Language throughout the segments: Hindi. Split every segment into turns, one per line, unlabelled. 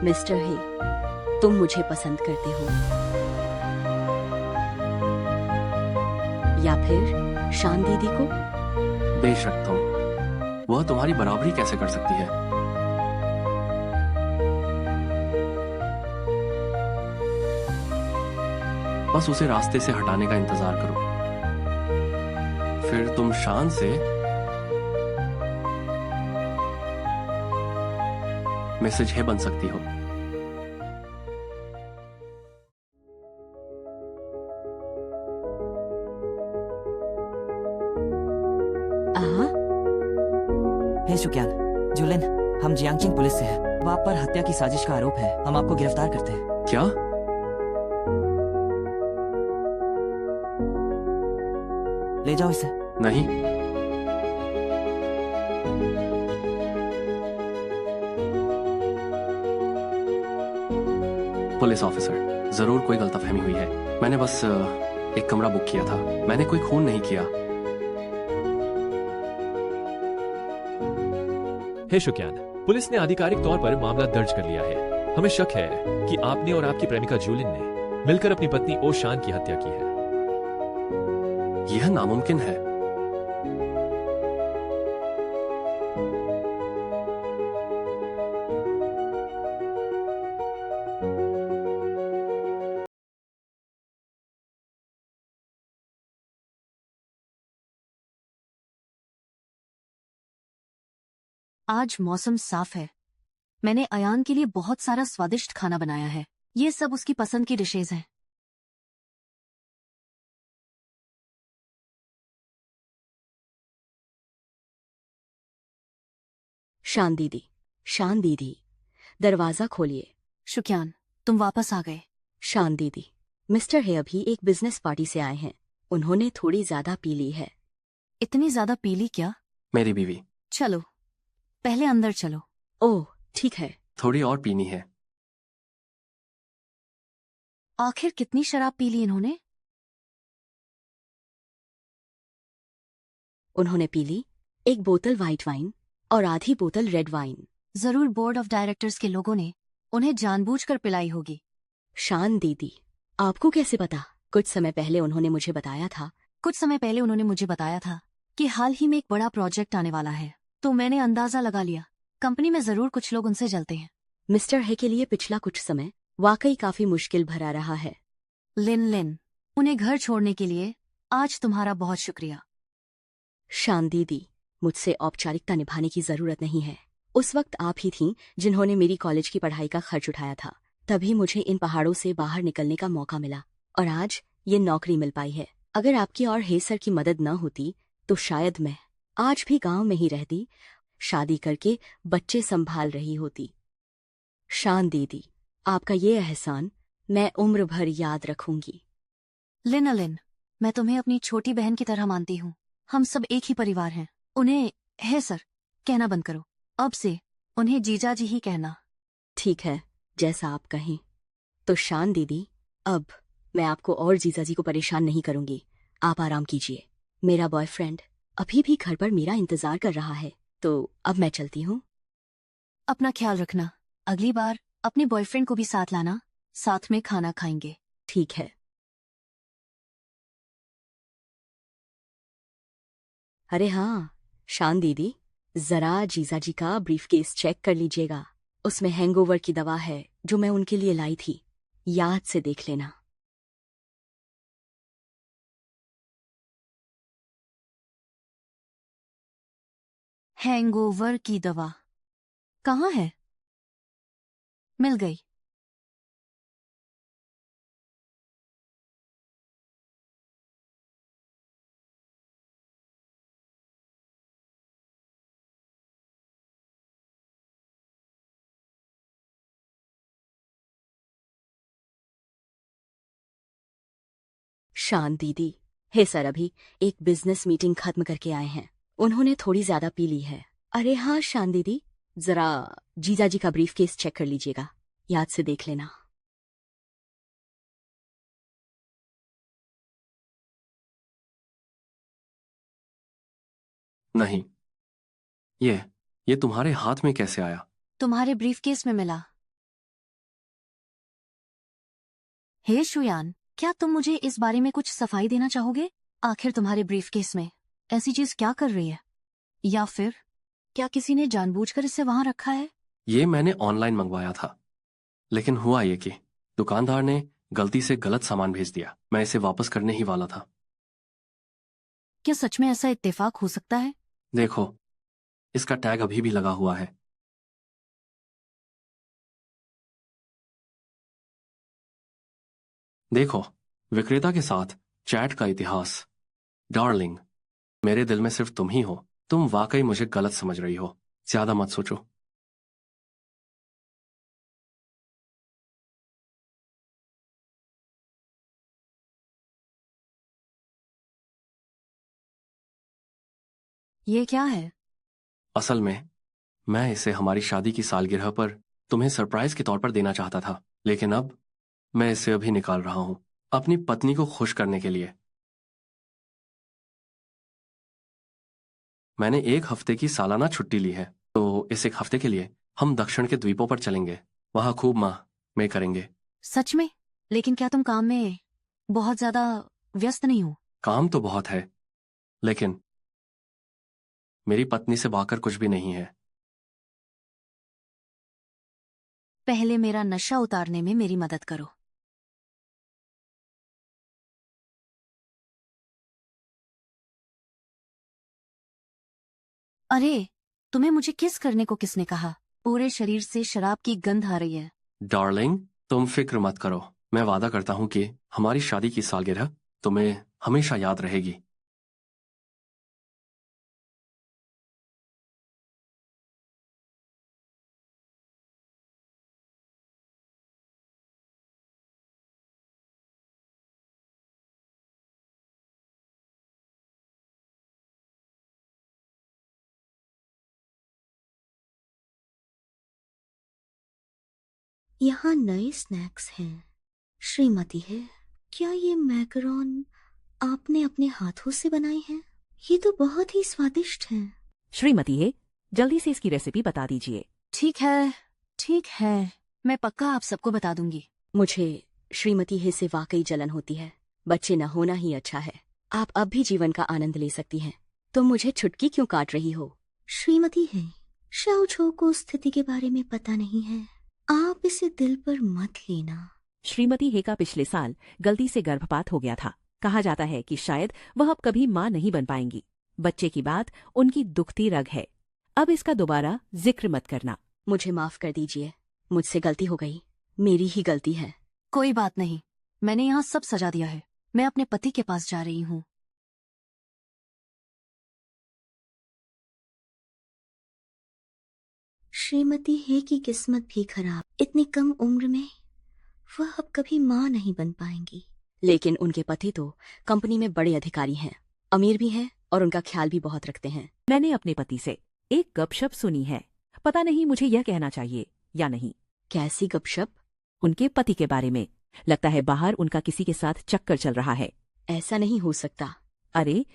मिस्टर हे, तुम मुझे पसंद करते हो या फिर शान दीदी को?
बेशक तुम, वह तुम्हारी बराबरी कैसे कर सकती है? बस उसे रास्ते से हटाने का इंतजार करो, फिर तुम शान से मिसेज हे बन सकती हो।
आहा,
हे शुक्यान, जुलिन, हम जियांगचिंग पुलिस से हैं। आप पर हत्या की साजिश का आरोप है। हम आपको गिरफ्तार करते हैं।
क्या?
ले जाओ इसे।
नहीं, पुलिस ऑफिसर, जरूर कोई गलतफहमी हुई है। मैंने बस एक कमरा बुक किया था। मैंने कोई खून नहीं किया।
हे शुक्यान, पुलिस ने आधिकारिक तौर पर मामला दर्ज कर लिया है। हमें शक है कि आपने और आपकी प्रेमिका जूलिन ने मिलकर अपनी पत्नी ओ शान की हत्या की है।
यह नामुमकिन है।
आज मौसम साफ है। मैंने अयान के लिए बहुत सारा स्वादिष्ट खाना बनाया है। ये सब उसकी पसंद की डिशेज हैं। शान दीदी, शान दीदी, दरवाजा खोलिए। शुक्यान, तुम वापस आ गए। शान दीदी, मिस्टर हे अभी एक बिजनेस पार्टी से आए हैं। उन्होंने थोड़ी ज्यादा पी ली है। इतनी ज्यादा पी ली क्या?
मेरी बीवी।
चलो, पहले अंदर चलो। ओह, ठीक है।
थोड़ी और पीनी है।
आखिर कितनी शराब पी ली इन्होंने? उन्होंने पी ली एक बोतल व्हाइट वाइन और आधी बोतल रेड वाइन। जरूर बोर्ड ऑफ डायरेक्टर्स के लोगों ने उन्हें जानबूझकर पिलाई होगी। शान दीदी, आपको कैसे पता? कुछ समय पहले उन्होंने मुझे बताया था कि हाल ही में एक बड़ा प्रोजेक्ट आने वाला है, तो मैंने अंदाजा लगा लिया कंपनी में जरूर कुछ लोग उनसे जलते हैं। मिस्टर हे के लिए पिछला कुछ समय वाकई काफी मुश्किल भरा रहा है। लिन, उन्हें घर छोड़ने के लिए आज तुम्हारा बहुत शुक्रिया। शान दीदी, मुझसे औपचारिकता निभाने की जरूरत नहीं है। उस वक्त आप ही थीं जिन्होंने मेरी कॉलेज की पढ़ाई का खर्च उठाया था। तभी मुझे इन पहाड़ों से बाहर निकलने का मौका मिला और आज ये नौकरी मिल पाई है। अगर आपकी और हे सर की मदद न होती तो शायद मैं आज भी गांव में ही रहती, शादी करके बच्चे संभाल रही होती। शान दीदी, आपका ये एहसान मैं उम्र भर याद रखूंगी। लिन, मैं तुम्हें अपनी छोटी बहन की तरह मानती हूँ। हम सब एक ही परिवार हैं। उन्हें हे सर कहना बंद करो। अब से उन्हें जीजा जी ही कहना। ठीक है, जैसा आप कहें। तो शान दीदी, अब मैं आपको और जीजा जी को परेशान नहीं करूंगी। आप आराम कीजिए। मेरा बॉयफ्रेंड अभी भी घर पर मेरा इंतजार कर रहा है, तो अब मैं चलती हूँ। अपना ख्याल रखना। अगली बार अपने बॉयफ्रेंड को भी साथ लाना। साथ में खाना खाएंगे। ठीक है। अरे हाँ, शान दीदी, जरा जीजा जी का ब्रीफकेस चेक कर लीजिएगा। उसमें हैंगओवर की दवा है जो मैं उनके लिए लाई थी। याद से देख लेना। हैंगओवर की दवा कहाँ है? मिल गई। शान दीदी, हे सर अभी एक बिजनेस मीटिंग खत्म करके आए हैं। उन्होंने थोड़ी ज्यादा पी ली है। अरे हाँ शान दीदी, जरा जीजा जी का ब्रीफकेस चेक कर लीजिएगा। याद से देख लेना।
नहीं, ये तुम्हारे हाथ में कैसे आया?
तुम्हारे ब्रीफकेस में मिला। हे शुयान, क्या तुम मुझे इस बारे में कुछ सफाई देना चाहोगे? आखिर तुम्हारे ब्रीफकेस में ऐसी चीज क्या कर रही है? या फिर क्या किसी ने जानबूझकर इसे वहां रखा है?
ये मैंने ऑनलाइन मंगवाया था, लेकिन हुआ ये कि दुकानदार ने गलती से गलत सामान भेज दिया। मैं इसे वापस करने ही वाला था।
क्या सच में ऐसा इत्तेफाक हो सकता है?
देखो, इसका टैग अभी भी लगा हुआ है। देखो, विक्रेता के साथ चैट का इतिहास। डार्लिंग, मेरे दिल में सिर्फ तुम ही हो। तुम वाकई मुझे गलत समझ रही हो। ज्यादा मत सोचो।
ये क्या है?
असल में मैं इसे हमारी शादी की सालगिरह पर तुम्हें सरप्राइज के तौर पर देना चाहता था, लेकिन अब मैं इसे अभी निकाल रहा हूं, अपनी पत्नी को खुश करने के लिए। मैंने 1 हफ्ते की सालाना छुट्टी ली है, तो इस 1 हफ्ते के लिए हम दक्षिण के द्वीपों पर चलेंगे। वहां खूब में करेंगे।
सच में? लेकिन क्या तुम काम में बहुत ज्यादा व्यस्त नहीं हो?
काम तो बहुत है, लेकिन मेरी पत्नी से बाकर कुछ भी नहीं है।
पहले मेरा नशा उतारने में मेरी मदद करो। अरे, तुम्हें मुझे किस करने को किसने कहा? पूरे शरीर से शराब की गंध आ रही है।
डार्लिंग, तुम फिक्र मत करो। मैं वादा करता हूं कि हमारी शादी की सालगिरह तुम्हें हमेशा याद रहेगी।
यहाँ नए स्नैक्स हैं। श्रीमती है, क्या ये मैकरोन आपने अपने हाथों से बनाए हैं? ये तो बहुत ही स्वादिष्ट हैं।
श्रीमती है, जल्दी से इसकी रेसिपी बता दीजिए।
ठीक है, ठीक है, मैं पक्का आप सबको बता दूंगी।
मुझे श्रीमती हे से वाकई जलन होती है। बच्चे न होना ही अच्छा है। आप अब भी जीवन का आनंद ले सकती हैं। तुम मुझे छुटकी क्यों काट रही हो?
श्रीमती है, शाओ को स्थिति के बारे में पता नहीं है। आप इसे दिल पर मत लेना।
श्रीमती हे का पिछले साल गलती से गर्भपात हो गया था। कहा जाता है कि शायद वह अब कभी मां नहीं बन पाएंगी। बच्चे की बात उनकी दुखती रग है। अब इसका दोबारा जिक्र मत करना।
मुझे माफ कर दीजिए, मुझसे गलती हो गई। मेरी ही गलती है।
कोई बात नहीं, मैंने यहाँ सब सजा दिया है। मैं अपने पति के पास जा रही हूँ। श्रीमती हे की किस्मत भी खराब। इतनी कम उम्र में वह अब कभी माँ नहीं बन पाएंगी।
लेकिन उनके पति तो कंपनी में बड़े अधिकारी हैं, अमीर भी हैं और उनका ख्याल भी बहुत रखते हैं।
मैंने अपने पति से एक गपशप सुनी है। पता नहीं मुझे यह कहना चाहिए या नहीं।
कैसी गपशप?
उनके पति के बारे में। लगता है बाहर उनका किसी के साथ चक्कर चल रहा है।
ऐसा नहीं हो सकता।
अरे,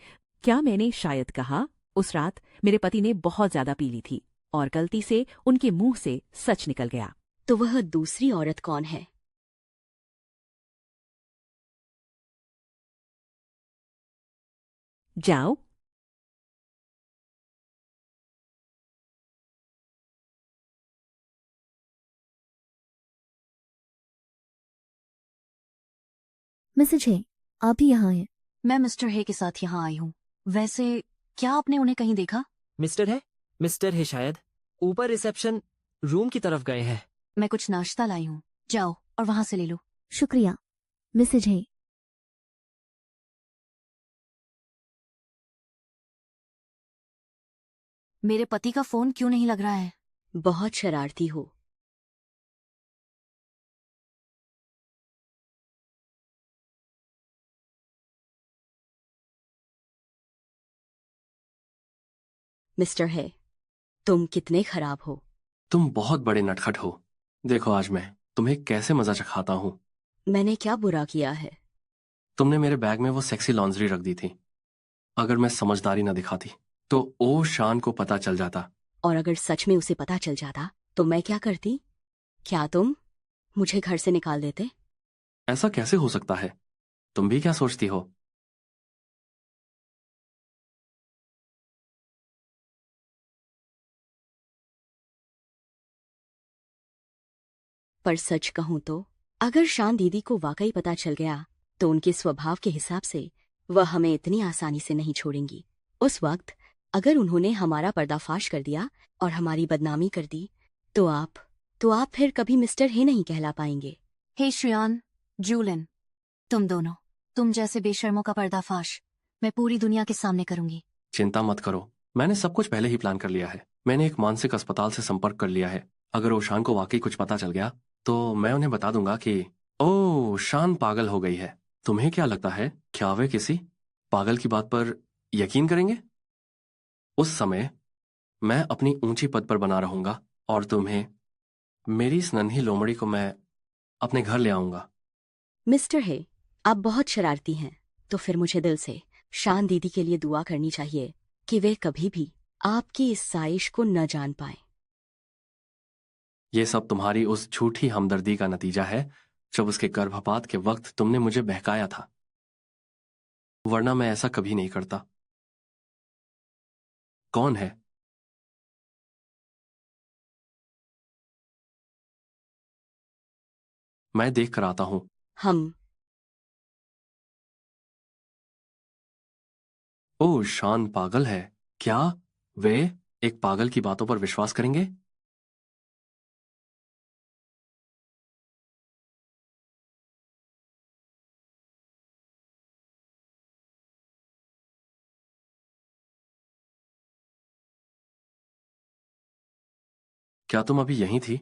क्या मैंने शायद कहा? उस रात मेरे पति ने बहुत ज्यादा पी ली थी और गलती से उनके मुंह से सच निकल गया।
तो वह दूसरी औरत कौन है?
जाओ।
मिसेज हे, आप ही यहाँ हैं। मैं मिस्टर हे के साथ यहाँ आई हूँ। वैसे क्या आपने उन्हें कहीं देखा?
मिस्टर है शायद ऊपर रिसेप्शन रूम की तरफ गए हैं।
मैं कुछ नाश्ता लाई हूँ, जाओ और वहां से ले लो। शुक्रिया मिसेज हे। मेरे पति का फोन क्यों नहीं लग रहा है?
बहुत शरारती हो। मिस्टर है, तुम कितने खराब हो।
तुम बहुत बड़े नटखट हो। देखो, आज मैं तुम्हें कैसे मजा चखाता हूं।
मैंने क्या बुरा किया है?
तुमने मेरे बैग में वो सेक्सी लॉन्ड्री रख दी थी। अगर मैं समझदारी न दिखाती तो ओ शान को पता चल जाता।
और अगर सच में उसे पता चल जाता तो मैं क्या करती? क्या तुम मुझे घर से निकाल देते?
ऐसा कैसे हो सकता है? तुम भी क्या सोचती हो?
पर सच कहूं तो अगर शान दीदी को वाकई पता चल गया तो उनके स्वभाव के हिसाब से वह हमें इतनी आसानी से नहीं छोड़ेंगी। उस वक्त अगर उन्होंने हमारा पर्दाफाश कर दिया और हमारी बदनामी कर दी तो आप फिर कभी मिस्टर हे नहीं कहला पाएंगे।
हे श्रियान, जूलिन, तुम जैसे बेशर्मों का पर्दाफाश मैं पूरी दुनिया के सामने करूंगी।
चिंता मत करो, मैंने सब कुछ पहले ही प्लान कर लिया है। मैंने एक मानसिक अस्पताल से संपर्क कर लिया है। अगर ओशान को वाकई कुछ पता चल गया तो मैं उन्हें बता दूंगा कि ओह, शान पागल हो गई है। तुम्हें क्या लगता है, क्या वे किसी पागल की बात पर यकीन करेंगे? उस समय मैं अपनी ऊंची पद पर बना रहूंगा और तुम्हें, मेरी इस नन्ही लोमड़ी को मैं अपने घर ले आऊंगा।
मिस्टर हे, आप बहुत शरारती हैं, तो फिर मुझे दिल से शान दीदी के लिए दुआ करनी चाहिए कि वे कभी भी आपकी इस साजिश को न जान पाए।
ये सब तुम्हारी उस झूठी हमदर्दी का नतीजा है जब उसके गर्भपात के वक्त तुमने मुझे बहकाया था, वरना मैं ऐसा कभी नहीं करता। कौन है? मैं देख कर आता हूं।
हम
ओह, शान पागल है? क्या वे एक पागल की बातों पर विश्वास करेंगे? क्या तुम अभी यहीं थी?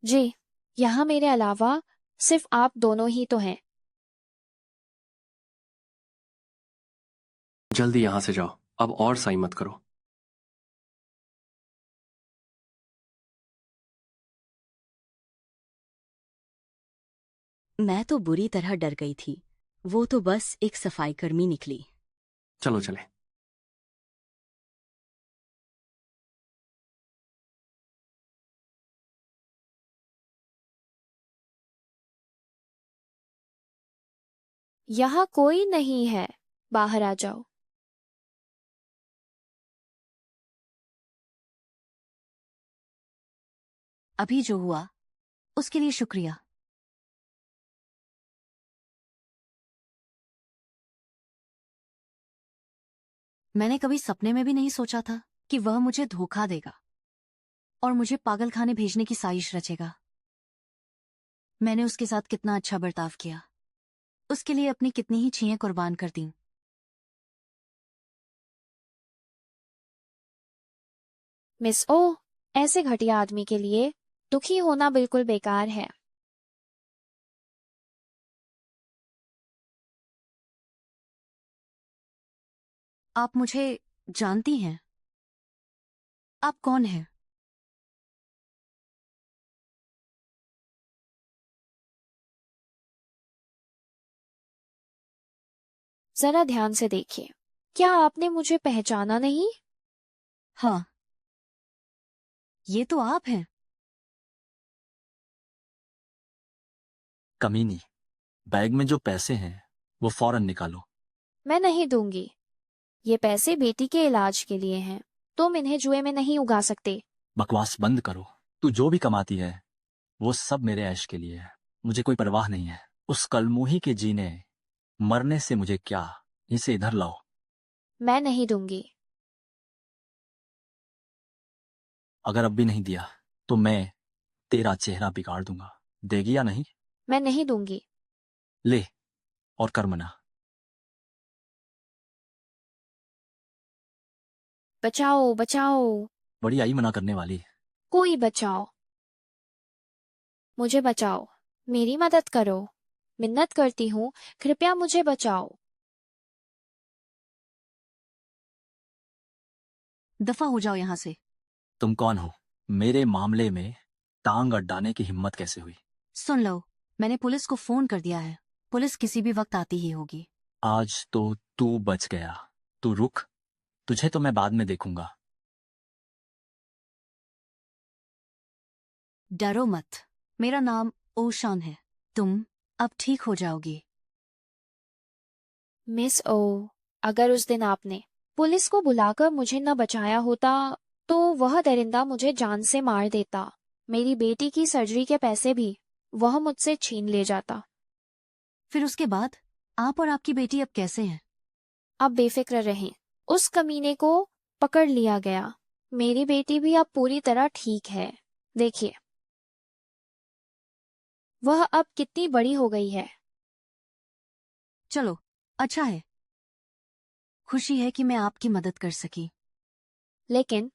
जी, यहाँ मेरे अलावा सिर्फ आप दोनों ही तो हैं।
जल्दी यहां से जाओ, अब और सही मत करो।
मैं तो बुरी तरह डर गई थी, वो तो बस एक सफाई कर्मी निकली।
चलो चले।
यहाँ कोई नहीं है, बाहर आ जाओ।
अभी जो हुआ उसके लिए शुक्रिया। मैंने कभी सपने में भी नहीं सोचा था कि वह मुझे धोखा देगा और मुझे पागल खाने भेजने की साजिश रचेगा। मैंने उसके साथ कितना अच्छा बर्ताव किया, उसके लिए अपनी कितनी ही छींें कुर्बान कर दी।
मिस ओ, ऐसे घटिया आदमी के लिए दुखी होना बिल्कुल बेकार है।
आप मुझे जानती हैं? आप कौन हैं?
जरा ध्यान से देखिए, क्या आपने मुझे पहचाना नहीं?
हाँ, ये तो आप हैं।
कमीनी, बैग में जो पैसे हैं वो फौरन निकालो।
मैं नहीं दूंगी। ये पैसे बेटी के इलाज के लिए हैं। तुम इन्हें जुए में नहीं उगा सकते।
बकवास बंद करो। तू जो भी कमाती है वो सब मेरे ऐश के लिए है। मुझे कोई परवाह नहीं है। उस कलमुही के जीने मरने से मुझे क्या। इसे इधर लाओ।
मैं नहीं दूंगी।
अगर अब भी नहीं दिया तो मैं तेरा चेहरा बिगाड़ दूंगा। देगी या नहीं?
मैं नहीं दूंगी।
ले और कर मना।
बचाओ बचाओ।
बड़ी आई मना करने वाली।
कोई बचाओ। मुझे बचाओ। मेरी मदद करो। मिन्नत करती हूँ, कृपया मुझे बचाओ।
दफा हो जाओ यहां से।
तुम कौन हो? मेरे मामले में टांग अड्डाने की हिम्मत कैसे हुई?
सुन लो, मैंने पुलिस को फोन कर दिया है। पुलिस किसी भी वक्त आती ही होगी।
आज तो तू बच गया। तू रुक, तुझे तो मैं बाद में देखूंगा।
डरो मत, मेरा नाम ओशान है। तुम अब ठीक हो जाओगी।
मिस ओ, अगर उस दिन आपने पुलिस को बुलाकर मुझे न बचाया होता तो वह दरिंदा मुझे जान से मार देता। मेरी बेटी की सर्जरी के पैसे भी वह मुझसे छीन ले जाता।
फिर उसके बाद आप और आपकी बेटी अब कैसे हैं?
अब बेफिक्र रहें, उस कमीने को पकड़ लिया गया। मेरी बेटी भी अब पूरी तरह ठीक है। देखिए, वह अब कितनी बड़ी हो गई है।
चलो, अच्छा है। खुशी है कि मैं आपकी मदद कर सकी।
लेकिन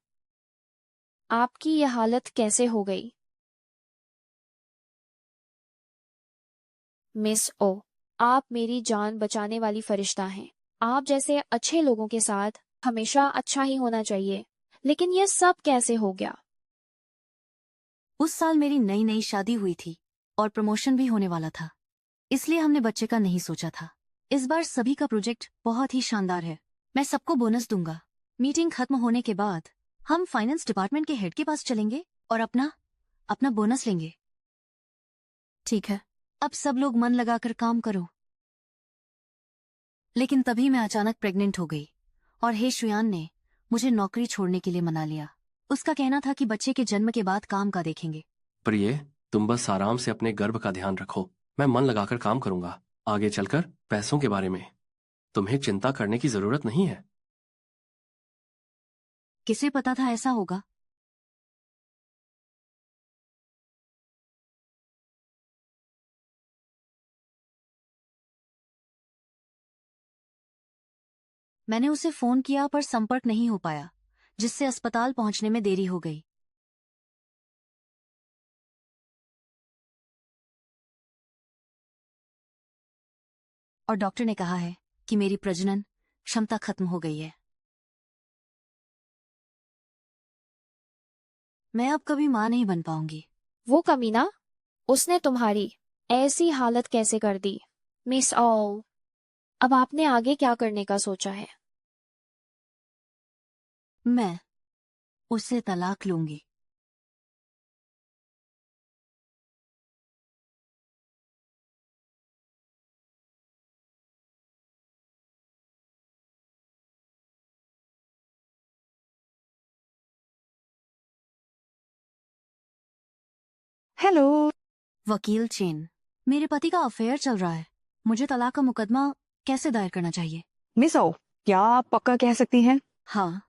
आपकी यह हालत कैसे हो गई? मिस ओ, आप मेरी जान बचाने वाली फरिश्ता हैं। आप जैसे अच्छे लोगों के साथ हमेशा अच्छा ही होना चाहिए। लेकिन यह सब कैसे हो गया?
उस साल मेरी नई नई शादी हुई थी और प्रमोशन भी होने वाला था, इसलिए हमने बच्चे का नहीं सोचा था। इस बार सभी का प्रोजेक्ट बहुत ही शानदार है। मैं सबको बोनस दूंगा। मीटिंग खत्म होने के बाद हम फाइनेंस डिपार्टमेंट के हेड के पास चलेंगे और अपना अपना बोनस लेंगे। ठीक है, अब सब लोग मन लगाकर काम करो। लेकिन तभी मैं अचानक प्रेग्नेंट हो गई और हे शुयान ने मुझे नौकरी छोड़ने के लिए मना लिया। उसका कहना था कि बच्चे के जन्म के बाद काम का देखेंगे।
प्रिय, तुम बस आराम से अपने गर्भ का ध्यान रखो। मैं मन लगाकर काम करूंगा। आगे चलकर पैसों के बारे में तुम्हें चिंता करने की जरूरत नहीं है।
किसे पता था ऐसा होगा? मैंने उसे फोन किया पर संपर्क नहीं हो पाया, जिससे अस्पताल पहुंचने में देरी हो गई। और डॉक्टर ने कहा है कि मेरी प्रजनन क्षमता खत्म हो गई है। मैं अब कभी मां नहीं बन पाऊंगी।
वो कमीना, उसने तुम्हारी ऐसी हालत कैसे कर दी? मिस ऑल, अब आपने आगे क्या करने का सोचा है?
मैं उससे तलाक लूंगी।
हेलो।
वकील चेन, मेरे पति का अफेयर चल रहा है। मुझे तलाक का मुकदमा कैसे दायर करना चाहिए?
मिस ओ, क्या आप पक्का कह सकती हैं?
हाँ,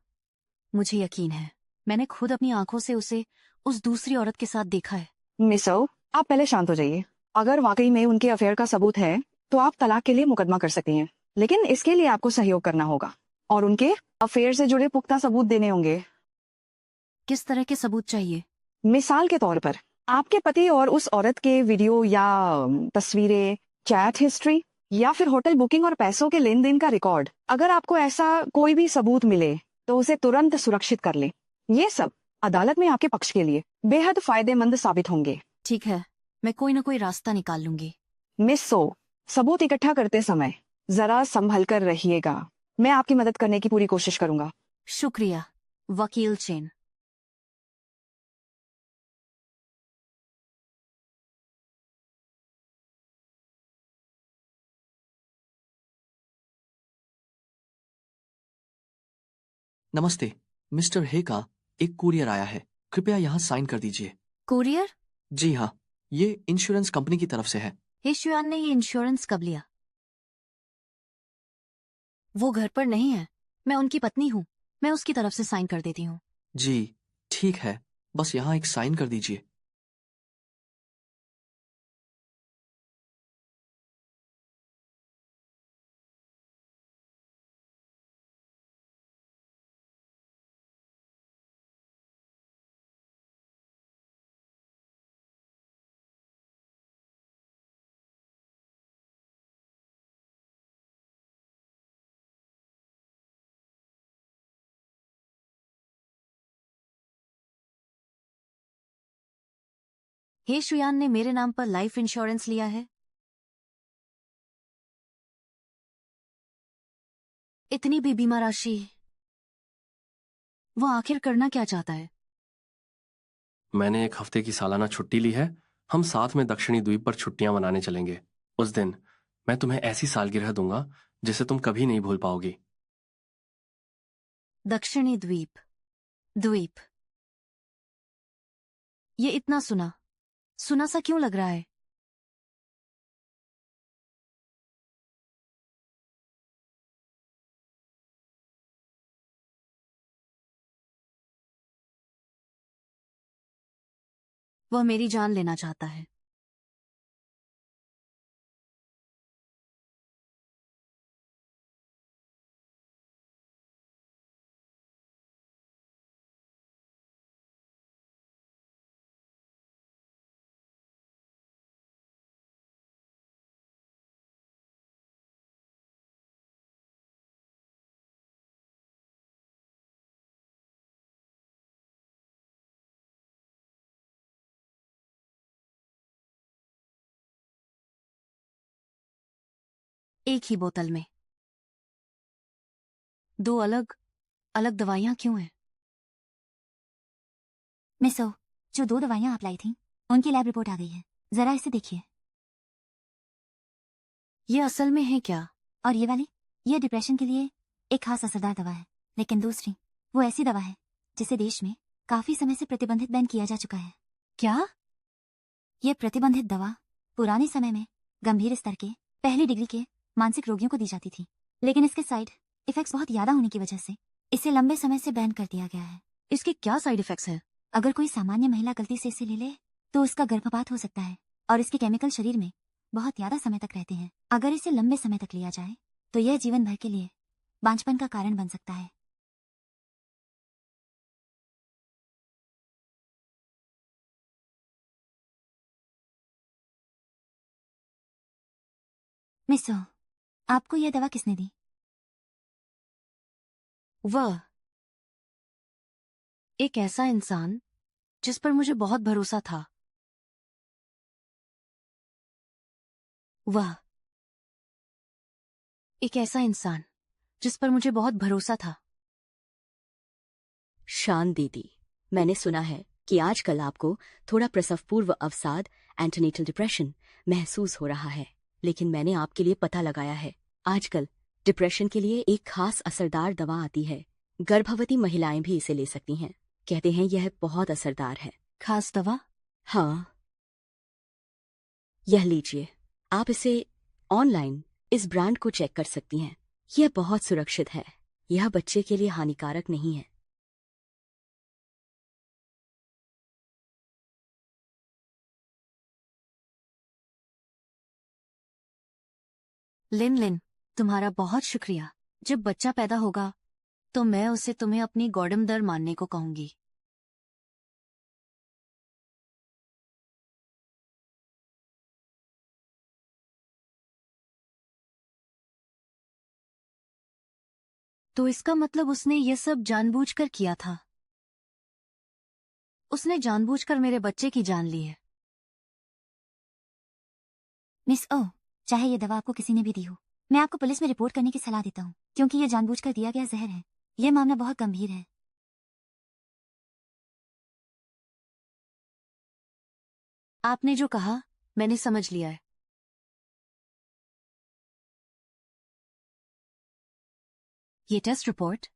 मुझे यकीन है। मैंने खुद अपनी आंखों से उसे उस दूसरी औरत के साथ देखा है।
मिस ओ, आप पहले शांत हो जाइए। अगर वाकई में उनके अफेयर का सबूत है तो आप तलाक के लिए मुकदमा कर सकती हैं, लेकिन इसके लिए आपको सहयोग करना होगा और उनके अफेयर से जुड़े पुख्ता सबूत देने होंगे।
किस तरह के सबूत चाहिए?
मिसाल के तौर पर आपके पति और उस औरत के वीडियो या तस्वीरें, चैट हिस्ट्री या फिर होटल बुकिंग और पैसों के लेन देन का रिकॉर्ड। अगर आपको ऐसा कोई भी सबूत मिले तो उसे तुरंत सुरक्षित कर ले। ये सब अदालत में आपके पक्ष के लिए बेहद फायदेमंद साबित होंगे।
ठीक है, मैं कोई ना कोई रास्ता निकाल लूंगी।
मिस सो, सबूत इकट्ठा करते समय जरा संभल कर रहिएगा। मैं आपकी मदद करने की पूरी कोशिश करूंगा।
शुक्रिया, वकील चेन।
नमस्ते, मिस्टर हे का एक कुरियर आया है। कृपया यहाँ साइन कर दीजिए।
कुरियर?
जी हाँ, ये इंश्योरेंस कंपनी की तरफ से है।
हे शुयान ने ये इंश्योरेंस कब लिया? वो घर पर नहीं है। मैं उनकी पत्नी हूँ। मैं उसकी तरफ से साइन कर देती हूँ।
जी ठीक है, बस यहाँ एक साइन कर दीजिए।
हे शुयान ने मेरे नाम पर लाइफ इंश्योरेंस लिया है। इतनी भी बीमा राशि, वो आखिर करना क्या चाहता है?
मैंने एक हफ्ते की सालाना छुट्टी ली है। हम साथ में दक्षिणी द्वीप पर छुट्टियां मनाने चलेंगे। उस दिन मैं तुम्हें ऐसी सालगिरह दूंगा जिसे तुम कभी नहीं भूल पाओगी।
दक्षिणी द्वीप। द्वीप। ये इतना सुना सुना सा क्यों लग रहा है? वह मेरी जान लेना चाहता है। एक ही बोतल में दो अलग अलग दवाइयां क्यों हैं?
मिस ओ, जो 2 दवाइयां आप लाई थी उनकी लैब रिपोर्ट आ गई है, जरा इसे देखिए।
ये असल में है क्या?
और ये वाली, ये डिप्रेशन के लिए एक खास असरदार दवा है, लेकिन दूसरी वो ऐसी दवा है जिसे देश में काफी समय से प्रतिबंधित बैन किया जा चुका है।
क्या?
ये प्रतिबंधित दवा पुराने समय में गंभीर स्तर के पहली डिग्री के मानसिक रोगियों को दी जाती थी, लेकिन इसके साइड इफेक्ट्स बहुत ज्यादा होने की वजह से इसे लंबे समय से बैन कर दिया गया है।
इसके क्या साइड इफेक्ट्स हैं?
अगर कोई सामान्य महिला गलती से इसे ले ले तो उसका गर्भपात हो सकता है, और इसके केमिकल शरीर में बहुत ज्यादा समय तक रहते हैं। अगर इसे लंबे समय तक लिया जाए तो यह जीवन भर के लिए बांझपन का कारण बन सकता है। मिस ओ, आपको यह दवा किसने दी?
वह एक ऐसा इंसान जिस पर मुझे बहुत भरोसा था। वह एक ऐसा इंसान जिस पर मुझे बहुत भरोसा था।
शान दीदी, मैंने सुना है कि आजकल आपको थोड़ा प्रसव पूर्व अवसाद एंटीनेटल डिप्रेशन महसूस हो रहा है, लेकिन मैंने आपके लिए पता लगाया है। आजकल डिप्रेशन के लिए एक खास असरदार दवा आती है। गर्भवती महिलाएं भी इसे ले सकती हैं। कहते हैं यह बहुत असरदार है।
खास दवा?
हाँ, यह लीजिए। आप इसे ऑनलाइन इस ब्रांड को चेक कर सकती हैं। यह बहुत सुरक्षित है। यह बच्चे के लिए हानिकारक नहीं है।
लिन, तुम्हारा बहुत शुक्रिया। जब बच्चा पैदा होगा तो मैं उसे तुम्हें अपनी गॉडम दर मानने को कहूंगी। तो इसका मतलब उसने ये सब जानबूझकर किया था। उसने जानबूझकर मेरे बच्चे की जान ली है।
मिस ओ, चाहे ये दवा आपको किसी ने भी दी हो, मैं आपको पुलिस में रिपोर्ट करने की सलाह देता हूँ, क्योंकि यह जानबूझकर दिया गया जहर है। यह मामला बहुत गंभीर है।
आपने जो कहा मैंने समझ लिया है। ये टेस्ट रिपोर्ट,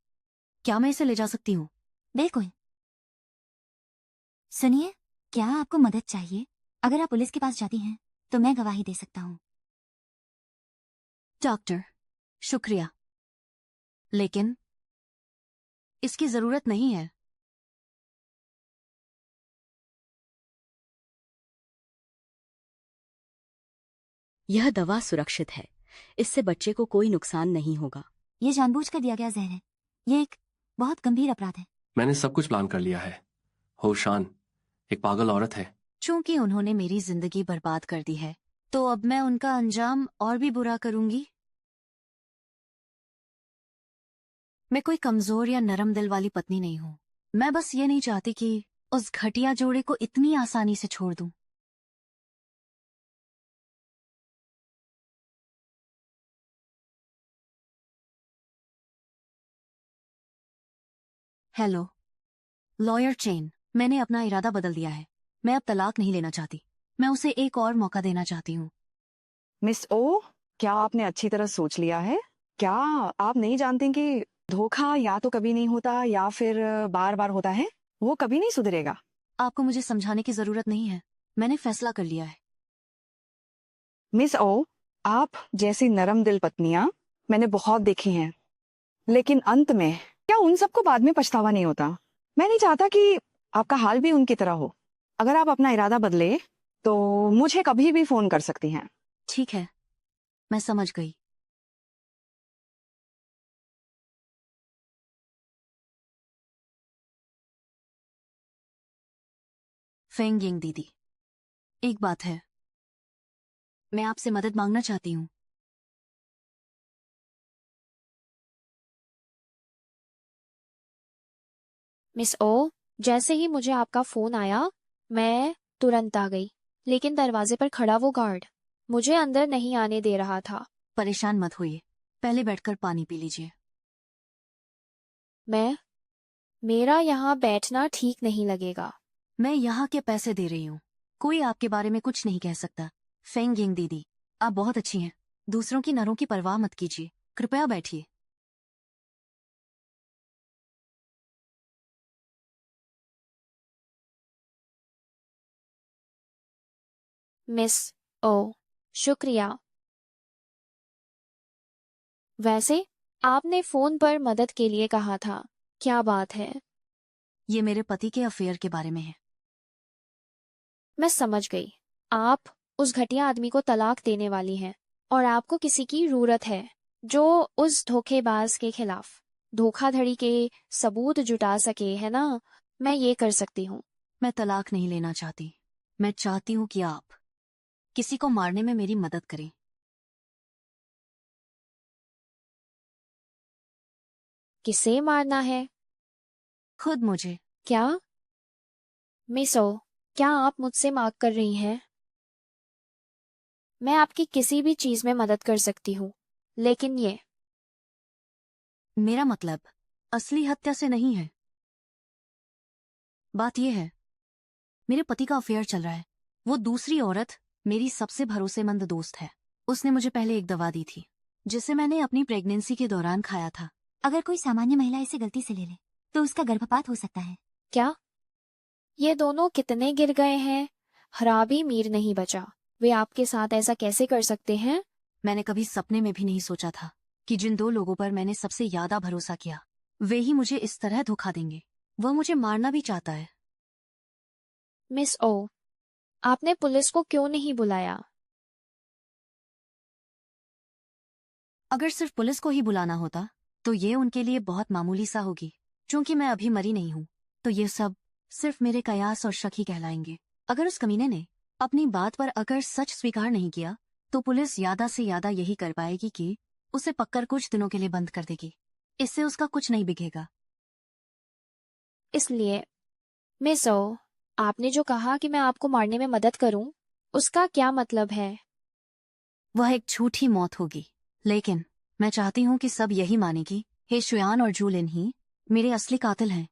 क्या मैं इसे ले जा सकती हूँ?
बिल्कुल। सुनिए, क्या आपको मदद चाहिए? अगर आप पुलिस के पास जाती हैं तो मैं गवाही दे सकता हूँ।
डॉक्टर, शुक्रिया, लेकिन इसकी जरूरत नहीं है।
यह दवा सुरक्षित है। इससे बच्चे को कोई नुकसान नहीं होगा।
यह जानबूझकर दिया गया जहर है। यह एक बहुत गंभीर अपराध है।
मैंने सब कुछ प्लान कर लिया है। हो शान एक पागल औरत है।
चूंकि उन्होंने मेरी जिंदगी बर्बाद कर दी है, तो अब मैं उनका अंजाम और भी बुरा करूंगी। मैं कोई कमजोर या नरम दिल वाली पत्नी नहीं हूं। मैं बस ये नहीं चाहती कि उस घटिया जोड़े को इतनी आसानी से छोड़ दूं। हेलो लॉयर चेन, मैंने अपना इरादा बदल दिया है। मैं अब तलाक नहीं लेना चाहती। मैं उसे एक और मौका देना चाहती हूँ।
मिस ओ, क्या आपने अच्छी तरह सोच लिया है? क्या आप नहीं जानते कि धोखा या तो कभी नहीं होता या फिर बार बार होता है? वो कभी नहीं सुधरेगा।
आपको मुझे समझाने की जरूरत नहीं है, मैंने फैसला कर लिया है।
मिस ओ, आप जैसी नरम दिल पत्नियां मैंने बहुत देखी हैं, लेकिन अंत में क्या उन सबको बाद में पछतावा नहीं होता? मैं नहीं चाहता कि आपका हाल भी उनकी तरह हो। अगर आप अपना इरादा बदले तो मुझे कभी भी फोन कर सकती हैं।
ठीक है, मैं समझ गई। फेंगिंग दीदी, एक बात है, मैं आपसे मदद मांगना चाहती हूँ।
मिस ओ, जैसे ही मुझे आपका फोन आया मैं तुरंत आ गई, लेकिन दरवाजे पर खड़ा वो गार्ड मुझे अंदर नहीं आने दे रहा था।
परेशान मत होइए, पहले बैठकर पानी पी लीजिए।
मेरा यहाँ बैठना ठीक नहीं लगेगा।
मैं यहाँ के पैसे दे रही हूँ, कोई आपके बारे में कुछ नहीं कह सकता। फेंगिंग दीदी, आप बहुत अच्छी हैं, दूसरों की नरों की परवाह मत कीजिए, कृपया बैठिए।
मिस ओ, शुक्रिया। वैसे आपने फोन पर मदद के लिए कहा था, क्या बात है?
ये मेरे पति के अफेयर के बारे में है।
मैं समझ गई, आप उस घटिया आदमी को तलाक देने वाली हैं और आपको किसी की जरूरत है जो उस धोखेबाज के खिलाफ धोखाधड़ी के सबूत जुटा सके, है ना? मैं ये कर सकती हूँ।
मैं तलाक नहीं लेना चाहती, मैं चाहती हूँ कि आप किसी को मारने में मेरी मदद करें।
किसे मारना है?
खुद मुझे।
क्या? मिस ओ, क्या आप मुझसे मांग कर रही हैं? मैं आपकी किसी भी चीज में मदद कर सकती हूँ, लेकिन ये
मेरा मतलब असली हत्या से नहीं है। बात यह है, मेरे पति का अफेयर चल रहा है, वो दूसरी औरत मेरी सबसे भरोसेमंद दोस्त है। उसने मुझे पहले एक दवा दी थी जिसे मैंने अपनी प्रेगनेंसी के दौरान खाया था।
अगर कोई सामान्य महिला इसे गलती से ले ले तो उसका गर्भपात हो सकता है।
क्या? ये दोनों कितने गिर गए हैं, हराबी मीर नहीं बचा। वे आपके साथ ऐसा कैसे कर सकते हैं?
मैंने कभी सपने में भी नहीं सोचा था कि जिन दो लोगों पर मैंने सबसे ज्यादा भरोसा किया वे ही मुझे इस तरह धोखा देंगे। वह मुझे मारना भी चाहता है।
मिस ओ, आपने पुलिस को क्यों नहीं बुलाया?
अगर सिर्फ पुलिस को ही बुलाना होता तो ये उनके लिए बहुत मामूली सा होगी। क्योंकि मैं अभी मरी नहीं हूं तो ये सब सिर्फ मेरे कयास और शक ही कहलाएंगे। अगर उस कमीने ने अपनी बात पर अगर सच स्वीकार नहीं किया तो पुलिस ज्यादा से ज्यादा यही कर पाएगी कि उसे पककर कुछ दिनों के लिए बंद कर देगी। इससे उसका कुछ नहीं बिगेगा।
इसलिए मिस ओ, आपने जो कहा कि मैं आपको मारने में मदद करूं, उसका क्या मतलब है?
वह एक झूठी मौत होगी, लेकिन मैं चाहती हूँ कि सब यही माने कि हे शुयान और जूलिन ही मेरे असली कातिल हैं।